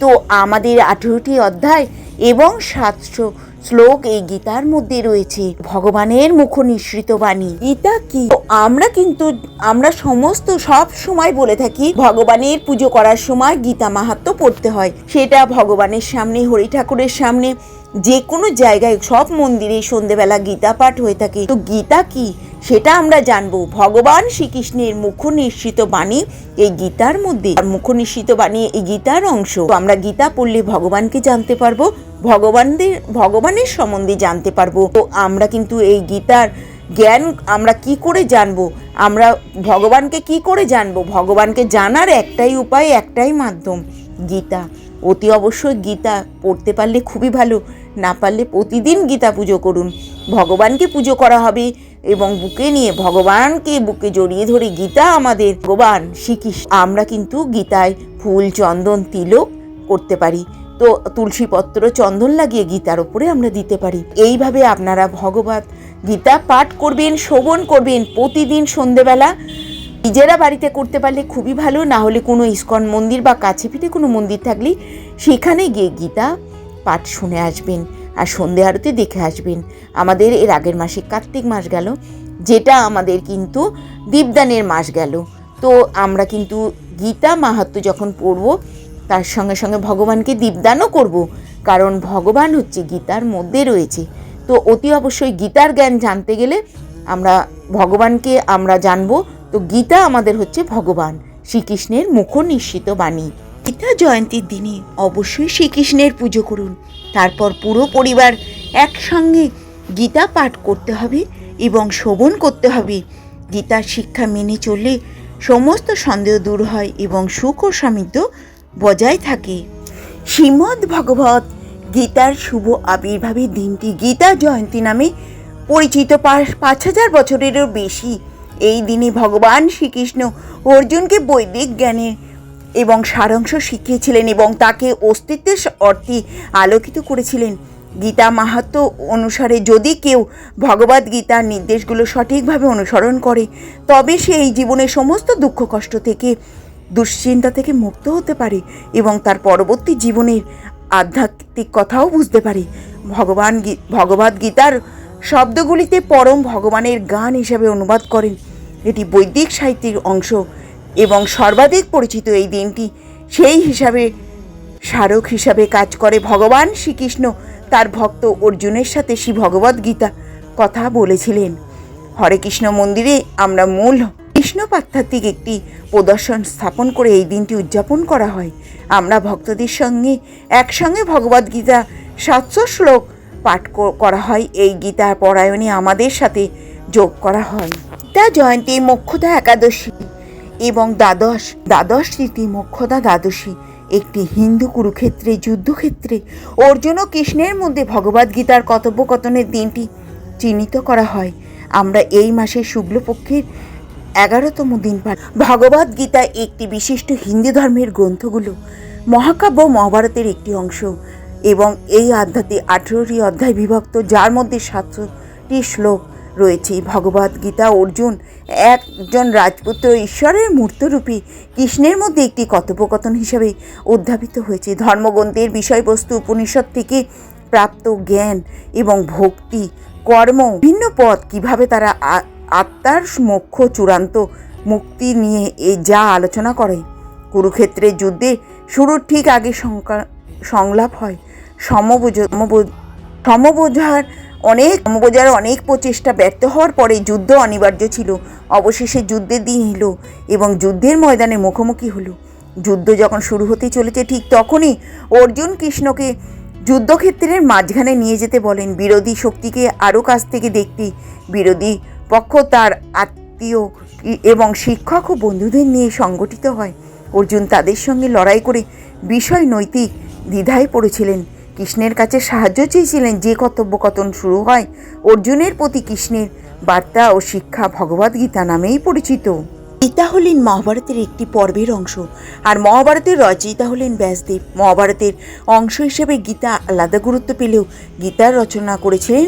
তো আমাদের 18টি অধ্যায় এবং 700 শ্লোক এই গীতার মধ্যে রয়েছে, ভগবানের মুখ নিঃসৃত বাণী। গীতা কি? আমরা সব সময় বলে থাকি ভগবানের পুজো করার সময় গীতা মাহাত্ম্য পড়তে হয়। সেটা ভগবানের সামনে, হরি ঠাকুরের সামনে, যে কোনো জায়গায়, সব মন্দিরে সন্ধেবেলা গীতা পাঠ হয়ে থাকে। তো গীতা কি সেটা আমরা জানবো। ভগবান শ্রীকৃষ্ণের মুখ নিঃসৃত বাণী এই গীতার মধ্যে, মুখ নিঃসৃত বাণী এই গীতার অংশ। তো আমরা গীতা পড়লে ভগবানকে জানতে পারবো, ভগবানের সম্বন্ধে জানতে পারবো। তো আমরা কিন্তু এই গীতার জ্ঞান আমরা কি করে জানবো, আমরা ভগবানকে কি করে জানবো? ভগবানকে জানার একটাই উপায়, একটাই মাধ্যম, গীতা। অতি অবশ্যই গীতা পড়তে পারলে খুবই ভালো, না পারলে প্রতিদিন গীতা পুজো করুন। ভগবানকে পুজো করা হবে, এবং বুকে নিয়ে ভগবানকে বুকে জড়িয়ে ধরে গীতা আমাদের ভগবান শ্রীকৃষ্ণ। আমরা কিন্তু গীতায় ফুল, চন্দন, তিলক করতে পারি। তো তুলসী পত্র, চন্দন লাগিয়ে গীতার ওপরে আমরা দিতে পারি। এইভাবে আপনারা ভগবত গীতা পাঠ করবেন, শ্রবণ করবেন প্রতিদিন সন্ধেবেলা। নিজেরা বাড়িতে করতে পারলে খুবই ভালো, না হলে কোনো ইস্কন মন্দির বা কাছে পিঠে কোনো মন্দির থাকলে সেখানে গিয়ে গীতা পাঠ শুনে আসবেন, আর সন্ধে আরতি দেখে আসবেন। আমাদের এর আগের মাসে কার্তিক মাস গেল, যেটা আমাদের কিন্তু দীপদানের মাস গেল। তো আমরা কিন্তু গীতা মাহাত্ম্য যখন পড়ব, তার সঙ্গে সঙ্গে ভগবানকে দীপদানও করব। কারণ ভগবান হচ্ছে গীতার মধ্যে রয়েছে। তো অতি অবশ্যই গীতার জ্ঞান জানতে গেলে আমরা ভগবানকে আমরা জানবো। তো গীতা আমাদের হচ্ছে ভগবান শ্রীকৃষ্ণের মুখ নিঃসৃত বাণী। গীতা জয়ন্তীর দিনে অবশ্যই শ্রীকৃষ্ণের পুজো করুন। তারপর পুরো পরিবার একসঙ্গে গীতা পাঠ করতে হবে এবং শ্রবণ করতে হবে। গীতার শিক্ষা মেনে চললে সমস্ত সন্দেহ দূর হয় এবং সুখ ও সমৃদ্ধ বজায় থাকে। শ্রীমদ্ ভগবত গীতার শুভ আবির্ভাবের দিনটি গীতা জয়ন্তী নামে পরিচিত। ৫,০০০ বছরেরও বেশি এই দিনে ভগবান শ্রীকৃষ্ণ অর্জুনকে বৈদিক জ্ঞানের এবং সারাংশ শিখিয়েছিলেন এবং তাকে অস্তিত্বের অর্থে আলোকিত করেছিলেন। গীতা মাহাত্ম্য অনুসারে যদি কেউ ভগবদ্ গীতার নির্দেশগুলো সঠিকভাবে অনুসরণ করে তবে সে এই জীবনের সমস্ত দুঃখ কষ্ট থেকে দুশ্চিন্তা থেকে মুক্ত হতে পারে এবং তার পরবর্তী জীবনের আধ্যাত্মিক কথাও বুঝতে পারে। ভগবদ্ গীতার শব্দগুলিতে পরম ভগবানের গান হিসাবে অনুবাদ করেন। এটি বৈদিক সাহিত্যের অংশ এবং সর্বাধিক পরিচিত। এই দিনটি সেই হিসাবে স্মারক হিসাবে কাজ করে। ভগবান শ্রীকৃষ্ণ তার ভক্ত অর্জুনের সাথে শ্রী ভগবদ্ গীতা কথা বলেছিলেন। হরে কৃষ্ণ মন্দিরে আমরা মূল কৃষ্ণ পাঠ্যাত্মিক একটি প্রদর্শন স্থাপন করে এই দিনটি উদযাপন করা হয়। আমরা ভক্তদের সঙ্গে একসঙ্গে ভগবদ্ গীতা ৭০০ শ্লোক পাঠ করা হয়। এই গীতা পরায়ণে আমাদের সাথে যোগ করা হয়। গীতা জয়ন্তী মোক্ষদা একাদশী এবং দ্বাদশ তিথি মোক্ষদা দ্বাদশী একটি হিন্দু কুরুক্ষেত্রে যুদ্ধক্ষেত্রে অর্জুন ও কৃষ্ণের মধ্যে ভগবদ্ গীতার কথোপকথনের দিনটি চিহ্নিত করা হয়। আমরা এই মাসের শুক্লপক্ষের 11তম দিন পাই। ভগবদ্ গীতা একটি বিশিষ্ট হিন্দু ধর্মের গ্রন্থগুলো মহাকাব্য মহাভারতের একটি অংশ এবং এই অধ্যায়ে 18টি অধ্যায় বিভক্ত, যার মধ্যে 700টি শ্লোক রয়েছে। ভগবদ্ গীতা অর্জুন একজন রাজপুত্র ঈশ্বরের মূর্তরূপী কৃষ্ণের মধ্যে একটি কথোপকথন হিসাবে উদ্ভাবিত হয়েছে। ধর্মগ্রন্থের বিষয়বস্তু উপনিষদ থেকে প্রাপ্ত জ্ঞান এবং ভক্তি কর্ম ভিন্ন পথ কীভাবে তারা আত্মার মোক্ষ চূড়ান্ত মুক্তি নিয়ে যা আলোচনা করে। কুরুক্ষেত্রের যুদ্ধে শুরুর ঠিক আগে সংলাপ হয়। সমবোঝার অনেক প্রচেষ্টা ব্যর্থ হওয়ার পরে যুদ্ধ অনিবার্য ছিল। অবশেষে যুদ্ধের দিন এলো এবং যুদ্ধের ময়দানে মুখোমুখি হলো। যুদ্ধ যখন শুরু হতে চলেছে ঠিক তখনই অর্জুন কৃষ্ণকে যুদ্ধক্ষেত্রের মাঝখানে নিয়ে যেতে বলেন। বিরোধী শক্তিকে আরও কাছ থেকে দেখতে বিরোধী পক্ষ তার আত্মীয় এবং শিক্ষক ও বন্ধুদের নিয়ে সংগঠিত হয়। অর্জুন তাদের সঙ্গে লড়াই করে বিষয় নৈতিক দ্বিধায় পড়েছিলেন। কৃষ্ণের কাছে সাহায্য চেয়েছিলেন। যে কথোপকথন শুরু হয় অর্জুনের প্রতি কৃষ্ণের বার্তা ও শিক্ষা ভগবদ্ গীতা নামেই পরিচিত। গীতা হলেন মহাভারতের একটি পর্বের অংশ আর মহাভারতের রচয়িতা হলেন ব্যাসদেব। মহাভারতের অংশ হিসেবে গীতা আলাদা গুরুত্ব পেলেও গীতার রচনা করেছিলেন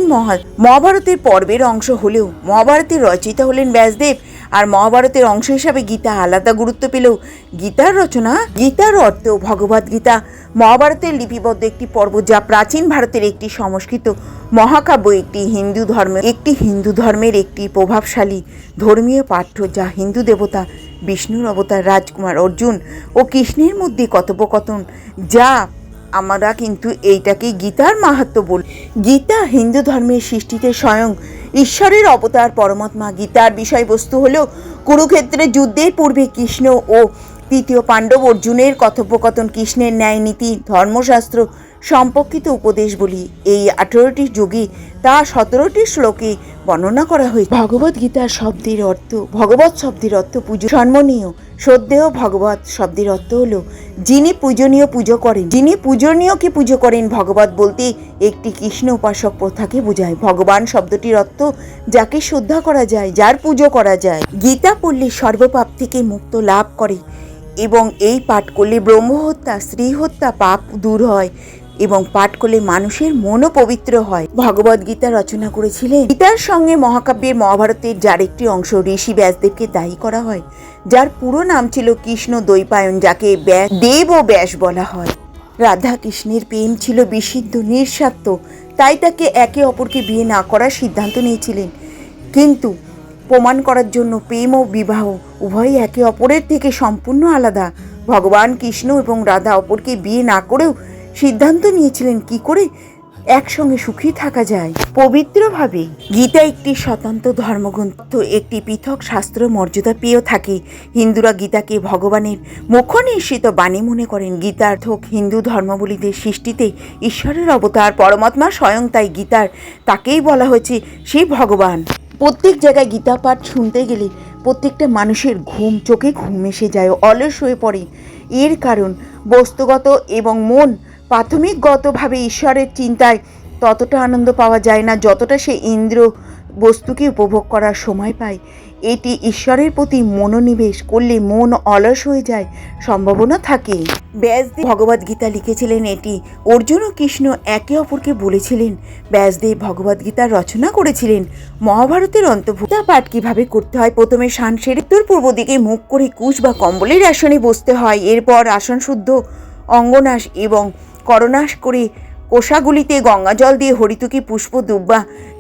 মহাভারতের পর্বের অংশ হলেও মহাভারতের রচয়িতা হলেন ব্যাসদেব আর মহাভারতের অংশ হিসাবে গীতা আলাদা গুরুত্ব পেলেও গীতার অর্থ ভগবদ্ গীতা মহাভারতের লিপিবদ্ধ একটি পর্ব, যা প্রাচীন ভারতের একটি সংস্কৃত মহাকাব্য, একটি হিন্দু ধর্মের একটি প্রভাবশালী ধর্মীয় পাঠ্য, যা হিন্দু দেবতা বিষ্ণুর অবতার রাজকুমার অর্জুন ও কৃষ্ণের মধ্যে কথোপকথন, যা আমরা কিন্তু এইটাকে গীতার মাহাত্ম্য বলি। গীতা হিন্দু ধর্মের সৃষ্টিতে স্বয়ং ঈশ্বরের অবতার পরমাত্মা। গীতার বিষয়বস্তু হল কুরুক্ষেত্রের যুদ্ধের পূর্বে কৃষ্ণ ও তৃতীয় পাণ্ডব অর্জুনের কথোপকথন, কৃষ্ণের ন্যায় নীতি ধর্মশাস্ত্র সম্পর্কিত উপদেশ বলি। এই 18টি যোগে তা 17টি শ্লোকে বর্ণনা করা হয়েছে। ভগবদ্ গীতার শব্দের অর্থ, ভগবৎ শব্দের অর্থ পূজা, সম্মানীয়, শ্রদ্ধেয়। ভগবৎ শব্দের অর্থ হলো যিনি পূজনীয় পুজো করেন, যিনি পূজনীয়কে পুজো করেন। ভগবৎ বলতে একটি কৃষ্ণ উপাসক প্রথাকে বোঝায়। ভগবান শব্দটির অর্থ যাকে শ্রদ্ধা করা যায়, যার পুজো করা যায়। গীতা পড়লে সর্বপাপ থেকে মুক্ত লাভ করে এবং এই পাঠ করলে ব্রহ্মহত্যা, স্ত্রী হত্যা পাপ দূর হয় এবং পাঠ করলে মানুষের মনও পবিত্র হয়। ভগবদ্ গীতা রচনা করেছিলেন। গীতার সঙ্গে মহাকাব্যের মহাভারতের যার একটি অংশ ঋষি ব্যাসদেবকে দায়ী করা হয়, যার পুরো নাম ছিল কৃষ্ণ দ্বৈপায়ন, যাকে দেব ও ব্যাস বলা হয়। রাধা কৃষ্ণের প্রেম ছিল বিশুদ্ধ নিঃস্বার্থ, তাই তাকে একে অপরকে বিয়ে না করার সিদ্ধান্ত নিয়েছিলেন। কিন্তু প্রমাণ করার জন্য প্রেম ও বিবাহ উভয়ই একে অপরের থেকে সম্পূর্ণ আলাদা। ভগবান কৃষ্ণ এবং রাধা অপরকে বিয়ে না করেও সিদ্ধান্ত নিয়েছিলেন কি করে একসঙ্গে সুখী থাকা যায় পবিত্রভাবে। গীতা একটি স্বতন্ত্র ধর্মগ্রন্থ, একটি পৃথক শাস্ত্র মর্যাদা পেয়েও থাকে। হিন্দুরা গীতাকে ভগবানের মুখ্য নিঃসৃত বাণী মনে করেন। গীতার্থক হিন্দু ধর্মাবলীদের সৃষ্টিতে ঈশ্বরের অবতার পরমাত্মা স্বয়ং, তাই গীতার তাকেই বলা হয়েছে সেই ভগবান। প্রত্যেক জায়গায় গীতা পাঠ শুনতে গেলে প্রত্যেকটা মানুষের চোখে ঘুম এসে যায়, অলস হয়ে পড়ে। এর কারণ বস্তুগত এবং মন প্রাথমিকগতভাবে ঈশ্বরের চিন্তায় ততটা আনন্দ পাওয়া যায় না যতটা সে ইন্দ্র বস্তুকে উপভোগ করার সময় পায়। এটি ঈশ্বরের প্রতি মনোনিবেশ করলে মন অলস হয়ে যায়, সম্ভাবনা থাকে। ব্যাসদেব ভগবদ্গীতা লিখেছিলেন, এটি অর্জুন ও কৃষ্ণ একে অপরকে বলেছিলেন। ব্যাসদেব ভগবদ্গীতার রচনা করেছিলেন। মহাভারতের অন্তর্ভুক্ত পাঠ কীভাবে করতে হয়? প্রথমে শান সেরে উত্তর পূর্ব দিকে মুখ করে কুশ বা কম্বলের আসনে বসতে হয়। এরপর আসন শুদ্ধ অঙ্গনাশ এবং করনাশ করে কোষাগুলিতে গঙ্গা জল দিয়ে হরিতকি পুষ্প দুব্বা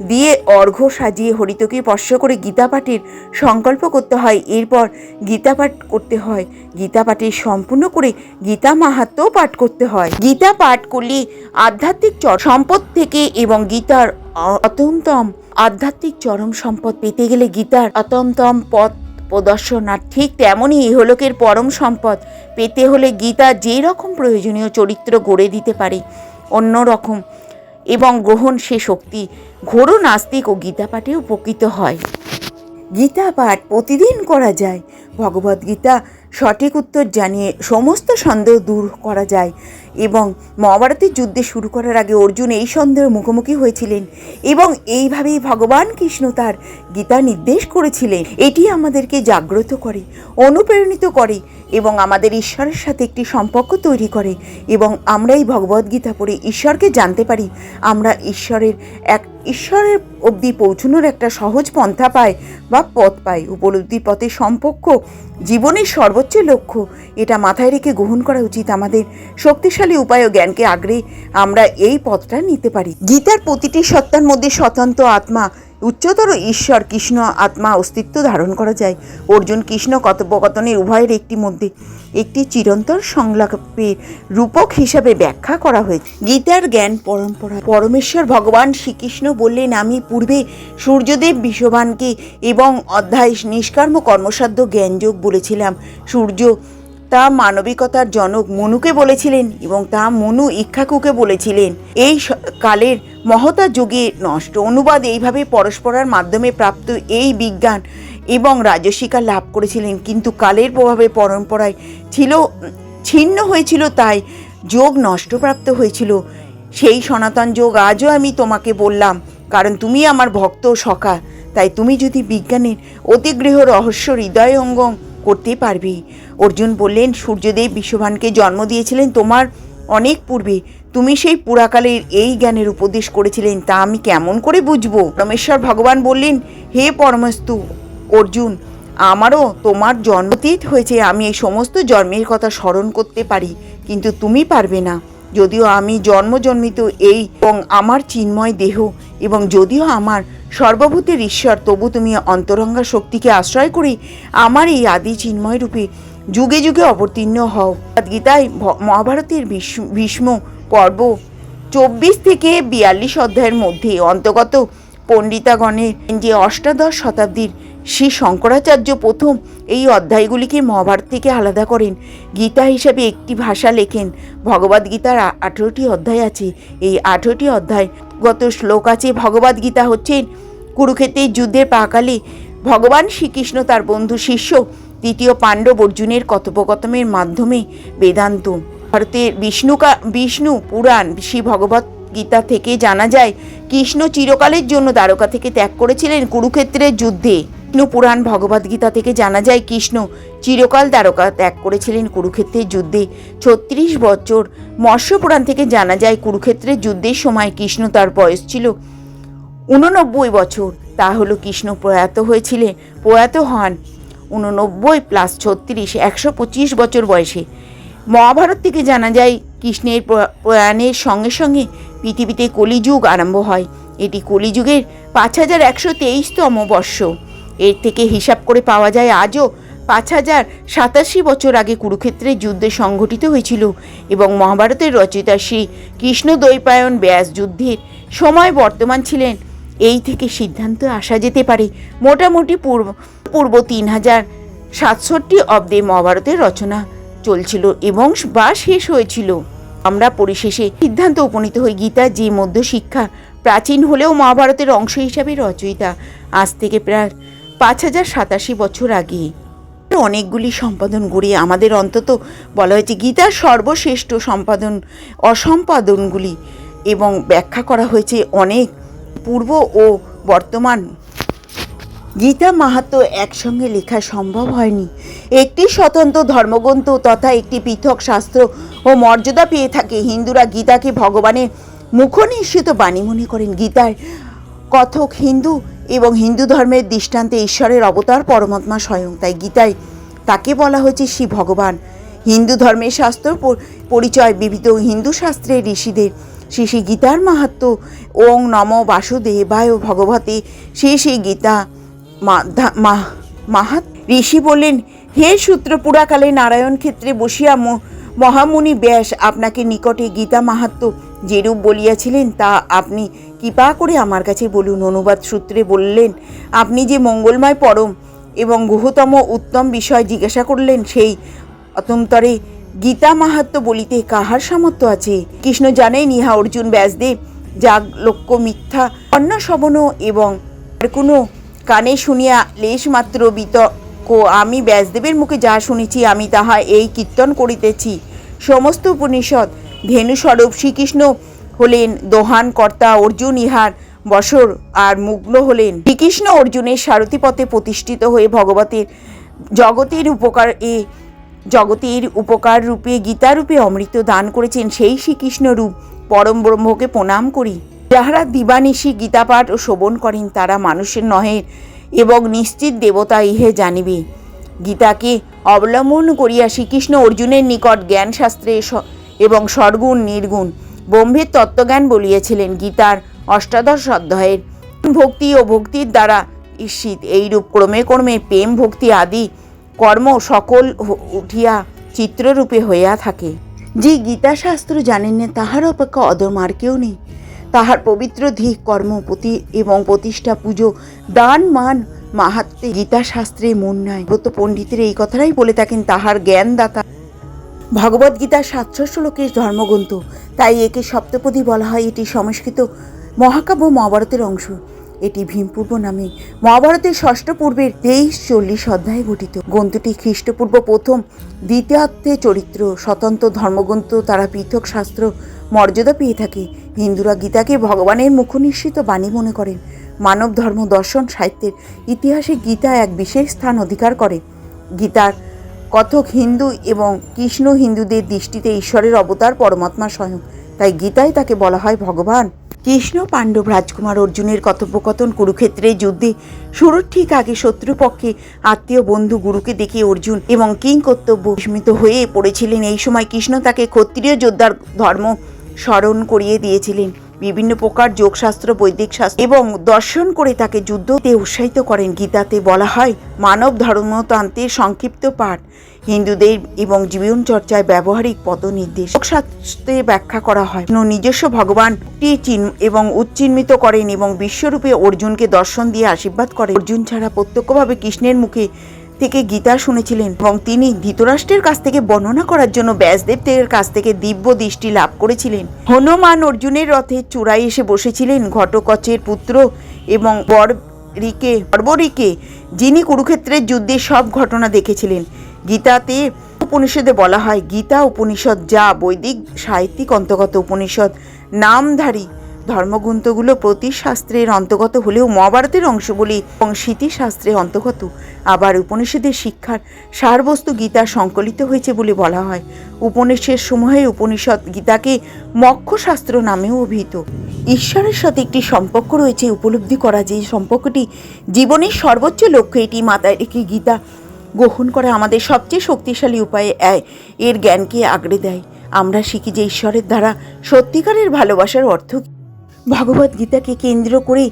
দিয়ে অর্ঘ্য সাজিয়ে হরিতকি স্পর্শ করে গীতা পাঠের সংকল্প করতে হয়। এরপর গীতা পাঠ করতে হয়। গীতা পাঠের সম্পূর্ণ করে গীতা মাহাত্ম্য পাঠ করতে হয়। গীতা পাঠ করলে আধ্যাত্মিক সম্পদ থেকে এবং গীতার অত্যন্তম আধ্যাত্মিক চরম সম্পদ পেতে গেলে গীতার অত্যন্তম পথ প্রদর্শন, আর ঠিক তেমনই ইহলোকের পরম সম্পদ পেতে হলে গীতা যে রকম প্রয়োজনীয় চরিত্র গড়ে দিতে পারে অন্য রকম এবং গ্রহণ সে শক্তি ঘোর নাস্তিক ও গীতা পাঠে উপকৃত হয়। গীতা পাঠ প্রতিদিন করা যায়। ভগবদ্গীতা সঠিক উত্তর জানিয়ে সমস্ত সন্দেহ দূর করা যায় এবং মহাভারতের যুদ্ধে শুরু করার আগে অর্জুন এই সন্দেহের মুখোমুখি হয়েছিলেন এবং এইভাবেই ভগবান কৃষ্ণ তার গীতা নির্দেশ করেছিলেন। এটি আমাদেরকে জাগ্রত করে, অনুপ্রেরণিত করে এবং আমাদের ঈশ্বরের সাথে একটি সম্পর্ক তৈরি করে এবং আমরা এই ভগবদ্গীতা পড়ে ঈশ্বরকে জানতে পারি। আমরা ঈশ্বরের অবধি পৌঁছানোর একটা সহজ পন্থা পাই বা পথ পাই। উপলব্ধির পথে সম্পর্ক জীবনের সর্বোচ্চ লক্ষ্য, এটা মাথায় রেখে গ্রহণ করা উচিত। আমাদের শক্তিশালী উপায় ও জ্ঞানকে আগ্রে আমরা এই পথটা নিতে পারি। গীতার প্রতিটি সত্তার মধ্যে স্বতন্ত্র আত্মা, উচ্চতর ঈশ্বর কৃষ্ণ আত্মা অস্তিত্ব ধারণ করা যায়। অর্জুন কৃষ্ণ কথোপকথনের উভয়ের মধ্যে একটি চিরন্তর সংলাপের রূপক হিসাবে ব্যাখ্যা করা হয়েছে। গীতার জ্ঞান পরম্পরা। পরমেশ্বর ভগবান শ্রীকৃষ্ণ বললেন, আমি পূর্বে সূর্যদেব বিশ্ববানকে এবং অধ্যায় নিষ্কর্ম কর্মসাধ্য জ্ঞানযোগ বলেছিলাম। সূর্য তা মানবিকতার জনক মনুকে বলেছিলেন এবং তা মনু ইক্ষ্বাকুকে বলেছিলেন। এই কালের মহতা যুগে নষ্ট অনুবাদ এইভাবে পরস্পরের মাধ্যমে প্রাপ্ত এই বিজ্ঞান এবং রাজসিকা লাভ করেছিলেন, কিন্তু কালের প্রভাবে পরম্পরায় ছিন্ন হয়েছিল, তাই যোগ নষ্টপ্রাপ্ত হয়েছিল। সেই সনাতন যোগ আজও আমি তোমাকে বললাম, কারণ তুমি আমার ভক্ত ও সখা। তাই তুমি যদি বিজ্ঞানের অতিগৃহ রহস্য হৃদয়ঙ্গম করতে পারবে। অর্জুন বললেন, সূর্যদেব বিশ্ববানকে জন্ম দিয়েছিলেন তোমার অনেক পূর্বে। তুমি সেই পুরাকালের এই জ্ঞানের উপদেশ করেছিলেন, তা আমি কেমন করে বুঝবো? পরমেশ্বর ভগবান বললেন, হে পরমস্তু অর্জুন, আমারও তোমার জন্মতীত হয়েছে। আমি এই সমস্ত জন্মের কথা স্মরণ করতে পারি, কিন্তু তুমি পারবে না। যদিও আমি জন্মজন্মিত এই এবং আমার চিন্ময় দেহ এবং যদিও আমার সর্বভূতের ঈশ্বর, তবু তুমি অন্তরঙ্গা শক্তিকে আশ্রয় করে আমার এই আদি চিন্ময় রূপে যুগে যুগে অবতীর্ণ হও। গীতায় মহাভারতের ভীষ্ম পর্ব 24 থেকে 42 অধ্যায়ের মধ্যে অন্তর্গত পণ্ডিতাগণের যে অষ্টাদশ শতাব্দীর শ্রী শঙ্করাচার্য প্রথম এই অধ্যায়গুলিকে মহাভারত থেকে আলাদা করেন। গীতা হিসাবে একটি ভাষা লেখেন। ভগবদ্গীতার 18টি অধ্যায় আছে। এই 18টি অধ্যায়গত শ্লোক আছে। ভগবদ্গীতা হচ্ছে কুরুক্ষেত্রের যুদ্ধের প্রাকালে ভগবান শ্রীকৃষ্ণ তার বন্ধু শিষ্য তৃতীয় পাণ্ডব অর্জুনের কথোপকথনের মাধ্যমে বেদান্ত। ভারতের বিষ্ণু পুরাণ শ্রী ভগবত গীতা থেকে জানা যায়, কৃষ্ণ চিরকালের জন্য দ্বারকা থেকে ত্যাগ করেছিলেন কুরুক্ষেত্রের যুদ্ধে। বিষ্ণু পুরাণ ভগবদ্গীতা থেকে জানা যায়, কৃষ্ণ চিরকাল দ্বারকা ত্যাগ করেছিলেন কুরুক্ষেত্রের যুদ্ধে 36 বছর। মৎস্য পুরাণ থেকে জানা যায়, কুরুক্ষেত্রের যুদ্ধের সময় কৃষ্ণ তার বয়স ছিল 89 বছর। তা হলো কৃষ্ণ প্রয়াত হন 89 + 36 125 বছর বয়সে। মহাভারত থেকে জানা যায়, কৃষ্ণের প্রয়াণের সঙ্গে সঙ্গে পৃথিবীতে কলিযুগ আরম্ভ হয়। এটি কলিযুগের 5123তম বর্ষ। এর থেকে হিসাব করে পাওয়া যায়, আজও 5087 বছর আগে কুরুক্ষেত্রের যুদ্ধে সংঘটিত হয়েছিল এবং মহাভারতের রচয়িতা শ্রী কৃষ্ণদ্বৈপায়ন ব্যাস যুদ্ধের সময় বর্তমান ছিলেন। এই থেকে সিদ্ধান্ত আসা যেতে পারে মোটামুটি পূর্ব 3067 অব্দে মহাভারতের রচনা চলছিল এবং বা শেষ হয়েছিল। আমরা পরিশেষে সিদ্ধান্ত উপনীত হই গীতা যে মধ্য শিক্ষা প্রাচীন হলেও মহাভারতের অংশ হিসাবে রচয়িতা আজ থেকে প্রায় 5087 বছর আগে অনেকগুলি সম্পাদন করে আমাদের অন্তত বলা হয়েছে গীতার সর্বশ্রেষ্ঠ অসম্পাদনগুলি এবং ব্যাখ্যা করা হয়েছে অনেক পূর্ব ও বর্তমান। গীতা মাহাত্ম্য একসঙ্গে লেখা সম্ভব হয়নি। একটি স্বতন্ত্র ধর্মগ্রন্থ তথা একটি পৃথক শাস্ত্র ও মর্যাদা পেয়ে থাকে। হিন্দুরা গীতাকে ভগবানের মুখনিঃসৃত বাণী মনে করেন। গীতার কথক হিন্দু এবং হিন্দু ধর্মের দৃষ্টান্তে ঈশ্বরের অবতার পরমাত্মা স্বয়ং, তাই গীতায় তাকে বলা হয়েছে শ্রী ভগবান। হিন্দু ধর্মের শাস্ত্র পরিচয় বিবিধ হিন্দু শাস্ত্রের ঋষিদের শ্রী শ্রী গীতার মাহাত্ম্য ওং নম বাসুদেবায় ভগবতে শ্রী গীতা মাহাত ঋষি বললেন, হে সূত্র, পুরাকালে নারায়ণ ক্ষেত্রে বসিয়া মহামুনি ব্যাস আপনাকে নিকটে গীতা মাহাত্ম্য যেরূপ বলিয়াছিলেন তা আপনি কৃপা করে আমার কাছে বলুন। অনুবাদ সূত্রে বললেন, আপনি যে মঙ্গলময় পরম এবং গুহতম উত্তম বিষয় জিজ্ঞাসা করলেন সেই অতন্তরে গীতা মাহাত্ম্য বলিতে কাহার সামর্থ্য আছে? কৃষ্ণ জানেন ইহা অর্জুন ব্যাসদেব যাগ লক্ষ্য মিথ্যা অন্য শবন এবং আর কোনো কানে শুনিয়া লেশ মাত্র বিতর্ক আমি ব্যাসদেবের মুখে যা শুনেছি আমি তাহা এই কীর্তন করিতেছি। সমস্ত উপনিষদ ধেনুস্বরূপ শ্রীকৃষ্ণ হলেন দোহান কর্তা, অর্জুন ইহার বশর আর মুগ্ধ হলেন। শ্রীকৃষ্ণ অর্জুনের সারথি পথে প্রতিষ্ঠিত হয়ে জগতের উপকার রূপে গীতারূপে অমৃত দান করেছেন। সেই শ্রীকৃষ্ণ রূপ পরম ব্রহ্মকে প্রণাম করি। যাহারা দিবানিশি গীতা পাঠ ও শ্রবণ করেন তারা মানুষের নহে এবং নিশ্চিত দেবতা ইহে জানিবে। গীতাকে অবলম্বন করিয়া শ্রীকৃষ্ণ অর্জুনের নিকট জ্ঞান শাস্ত্রে এবং সদ্গুণ নির্গুণ ব্রহ্মের তত্ত্বজ্ঞান বলিয়েছিলেন। গীতার 18 অধ্যায়ের ভক্তি ও ভক্তির দ্বারা ঈর্ষিত এইরূপ ক্রমে ক্রমে প্রেম ভক্তি আদি কর্ম সকল উঠিয়া চিত্ররূপে হইয়া থাকে। যে গীতাশাস্ত্র জানেন না তাহার অপেক্ষা অধম আর কেউ নেই। তাহার পবিত্র ধিক কর্ম এবং প্রতিষ্ঠা পুজো দান মান মাহাত্মে গীতাশাস্ত্রে মন নাই। ব্রত পণ্ডিতের এই কথাটাই বলে থাকেন তাহার জ্ঞানদাতা। ভগবদ্গীতার 700 শ্লোকের ধর্মগ্রন্থ, তাই একে সপ্তপদী বলা হয়। এটি সংস্কৃত মহাকাব্য মহাভারতের অংশ। এটি ভীমপূর্ব নামে মহাভারতের ষষ্ঠ পূর্বের 23-40 অধ্যায়ে গঠিত। গ্রন্থটি খ্রিস্টপূর্ব প্রথম দ্বিতীয়ার্ধে চরিত্র স্বতন্ত্র ধর্মগ্রন্থ। তারা পৃথক শাস্ত্র মর্যাদা পেয়ে থাকে। হিন্দুরা গীতাকে ভগবানের মুখনিঃসৃত বাণী মনে করেন। মানব ধর্ম দর্শন সাহিত্যের ইতিহাসে গীতা এক বিশেষ স্থান অধিকার করে। গীতার কথক হিন্দু এবং কৃষ্ণ হিন্দুদের দৃষ্টিতে ঈশ্বরের অবতার পরমাত্মা স্বয়ং, তাই গীতায় তাকে বলা হয় ভগবান। কৃষ্ণ পাণ্ডব রাজকুমার অর্জুনের কথোপকথন কুরুক্ষেত্রের যুদ্ধে শুরুর ঠিক আগে শত্রুপক্ষে আত্মীয় বন্ধু গুরুকে দেখে অর্জুন এবং কিং কর্তব্য বিস্মিত হয়ে পড়েছিলেন। এই সময় কৃষ্ণ তাকে ক্ষত্রিয় যোদ্ধার ধর্ম স্মরণ করিয়ে দিয়েছিলেন। বিভিন্ন প্রকার যোগশাস্ত্র বৈদিক শাস্ত্র এবং দর্শন করে তাকে যুদ্ধতে উৎসাহিত করেন। গীতাতে বলা হয় মানব ধর্মতন্ত্রের সংক্ষিপ্ত পাঠ, হিন্দুদের এবং জীবন চর্চায় ব্যবহারিক পদনির্দেশ। যোগশাস্ত্রে ব্যাখ্যা করা হয় নিজস্ব ভগবানটি এবং উচ্চিন্মিত করেন এবং বিশ্বরূপে অর্জুনকে দর্শন দিয়ে আশীর্বাদ করেন। অর্জুন ছাড়া প্রত্যক্ষভাবে কৃষ্ণের মুখে থেকে গীতা শুনেছিলেন এবং তিনি ধৃতরাষ্ট্রের কাছ থেকে বর্ণনা করার জন্য ব্যাসদেবের কাছ থেকে দিব্য দৃষ্টি লাভ করেছিলেন। হনুমান অর্জুনের রথের চূড়ায় এসে বসেছিলেন। ঘটোৎকচের পুত্র এবং বর্বরীকে যিনি কুরুক্ষেত্রের যুদ্ধের সব ঘটনা দেখেছিলেন। গীতাতে উপনিষদে বলা হয় গীতা উপনিষদ, যা বৈদিক সাহিত্যিক অন্তর্গত। উপনিষদ নামধারী ধর্মগ্রন্থগুলো প্রতি শাস্ত্রের অন্তর্গত হলেও মহাভারতের অংশ বলে এবং স্মৃতিশাস্ত্রের অন্তর্গত। আবার উপনিষদের শিক্ষার সারবস্তু গীতা সংকলিত হয়েছে বলে বলা হয়। উপনিষদ সমূহে উপনিষদ গীতাকে মোক্ষশাস্ত্র নামেও অভিহিত। ঈশ্বরের সাথে একটি সম্পর্ক রয়েছে উপলব্ধি করা, যে সম্পর্কটি জীবনের সর্বোচ্চ লক্ষ্য। এটি মাথায় রেখে গীতা গ্রহণ করা আমাদের সবচেয়ে শক্তিশালী উপায়ে এর জ্ঞানকে আগড়ে দেয়। আমরা শিখি যে ঈশ্বরের দ্বারা সত্যিকারের ভালোবাসার অর্থ। ভগবদ্গীতাকে কেন্দ্র করে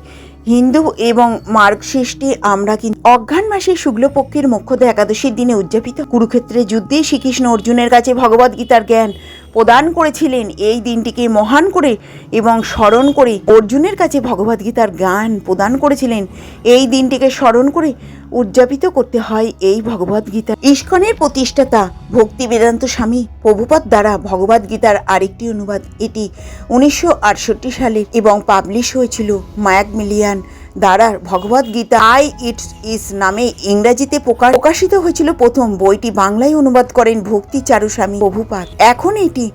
হিন্দু এবং মার্কসিস্টে আমরা কিন্তু অঘ্রাণ মাসের শুক্লপক্ষের মোক্ষদা একাদশীর দিনে উদযাপিত কুরুক্ষেত্রের যুদ্ধে শ্রীকৃষ্ণ অর্জুনের কাছে ভগবদ্গীতার জ্ঞান প্রদান করেছিলেন। এই দিনটিকে মহান করে এবং স্মরণ করে অর্জুনের কাছে ভগবদ্গীতার জ্ঞান প্রদান করেছিলেন, এই দিনটিকে স্মরণ করে উদযাপিত করতে হয় এই ভগবদ্গীতা। ইস্কনের প্রতিষ্ঠাতা ভক্তি বেদান্ত স্বামী প্রভুপাদ দ্বারা ভগবদ্গীতার আরেকটি অনুবাদ, এটি 1968 সালে এবং পাবলিশ হয়েছিল ম্যাকমিলিয়ান দ্বারা। ভগবদ্গীতা ইটস ইস নামে ইংরেজিতে প্রকাশিত হয়েছিল প্রথম। বইটি বাংলায় অনুবাদ করেন ভক্তি চারুস্বামী প্রভুপাদ। এখন এটি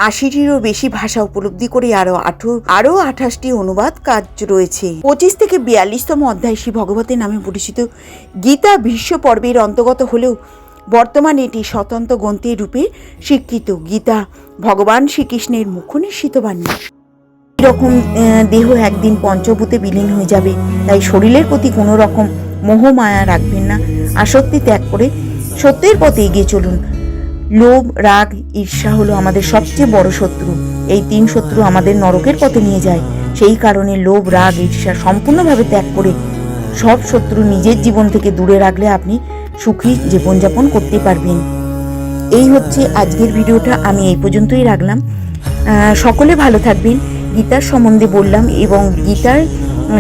80টিরও বেশি ভাষা উপলব্ধি করে আরও 28টি অনুবাদ কাজ রয়েছে। 25 থেকে 42তম অধ্যায় শ্রী ভগবতের নামে পরিচিত গীতা ভীষ্ম পর্বের অন্তর্গত হলেও বর্তমানে এটি স্বতন্ত্র গ্রন্থের রূপে স্বীকৃত। গীতা ভগবান শ্রীকৃষ্ণের মুখনিসৃত বাণী। এরকম দেহ একদিন পঞ্চভূতে বিলীন হয়ে যাবে, তাই শরীরের প্রতি কোনো রকম মোহ মায়া রাখবেন না। আসক্তি ত্যাগ করে সত্যের পথে এগিয়ে চলুন। লোভ, রাগ, ঈর্ষা হলো আমাদের সবচেয়ে বড় শত্রু। এই 3 শত্রু আমাদের নরকের পথে নিয়ে যায়। সেই কারণে লোভ, রাগ, ঈর্ষা সম্পূর্ণভাবে ত্যাগ করে সব শত্রু নিজের জীবন থেকে দূরে রাখলে আপনি সুখী জীবনযাপন করতে পারবেন। এই হচ্ছে আজকের ভিডিওটা, আমি এই পর্যন্তই রাখলাম। সকলে ভালো থাকবেন। গীতার সম্বন্ধে বললাম এবং গীতার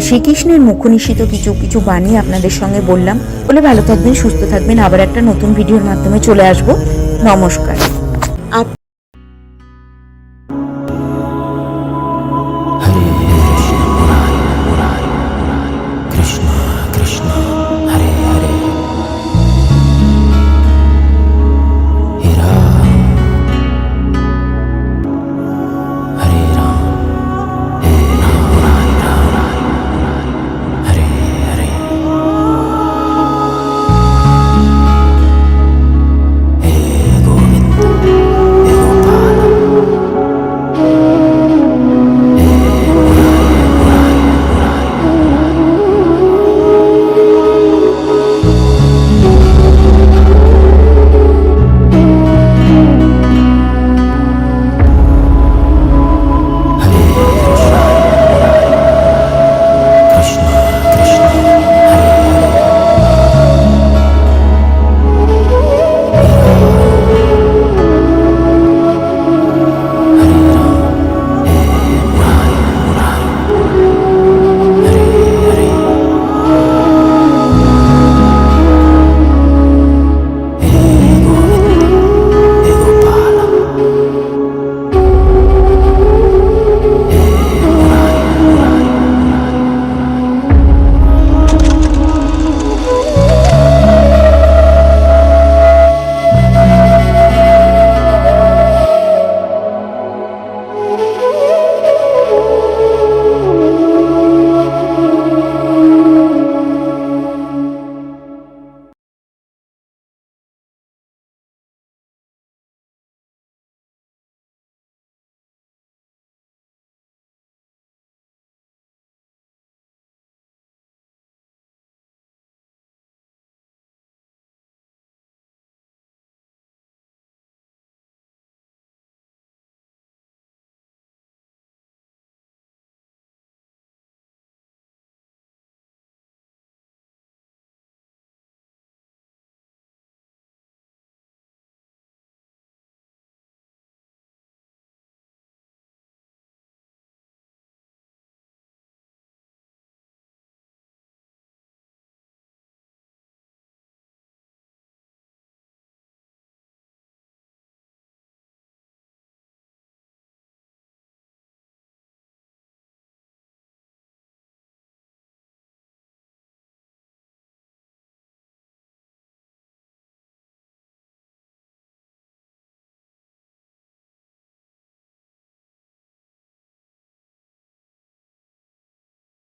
শ্রীকৃষ্ণের মুখনিসৃত কিছু বাণী আপনাদের সঙ্গে বললাম। বলে ভালো থাকবেন, সুস্থ থাকবেন। আবার একটা নতুন ভিডিওর মাধ্যমে চলে আসবো। নমস্কার।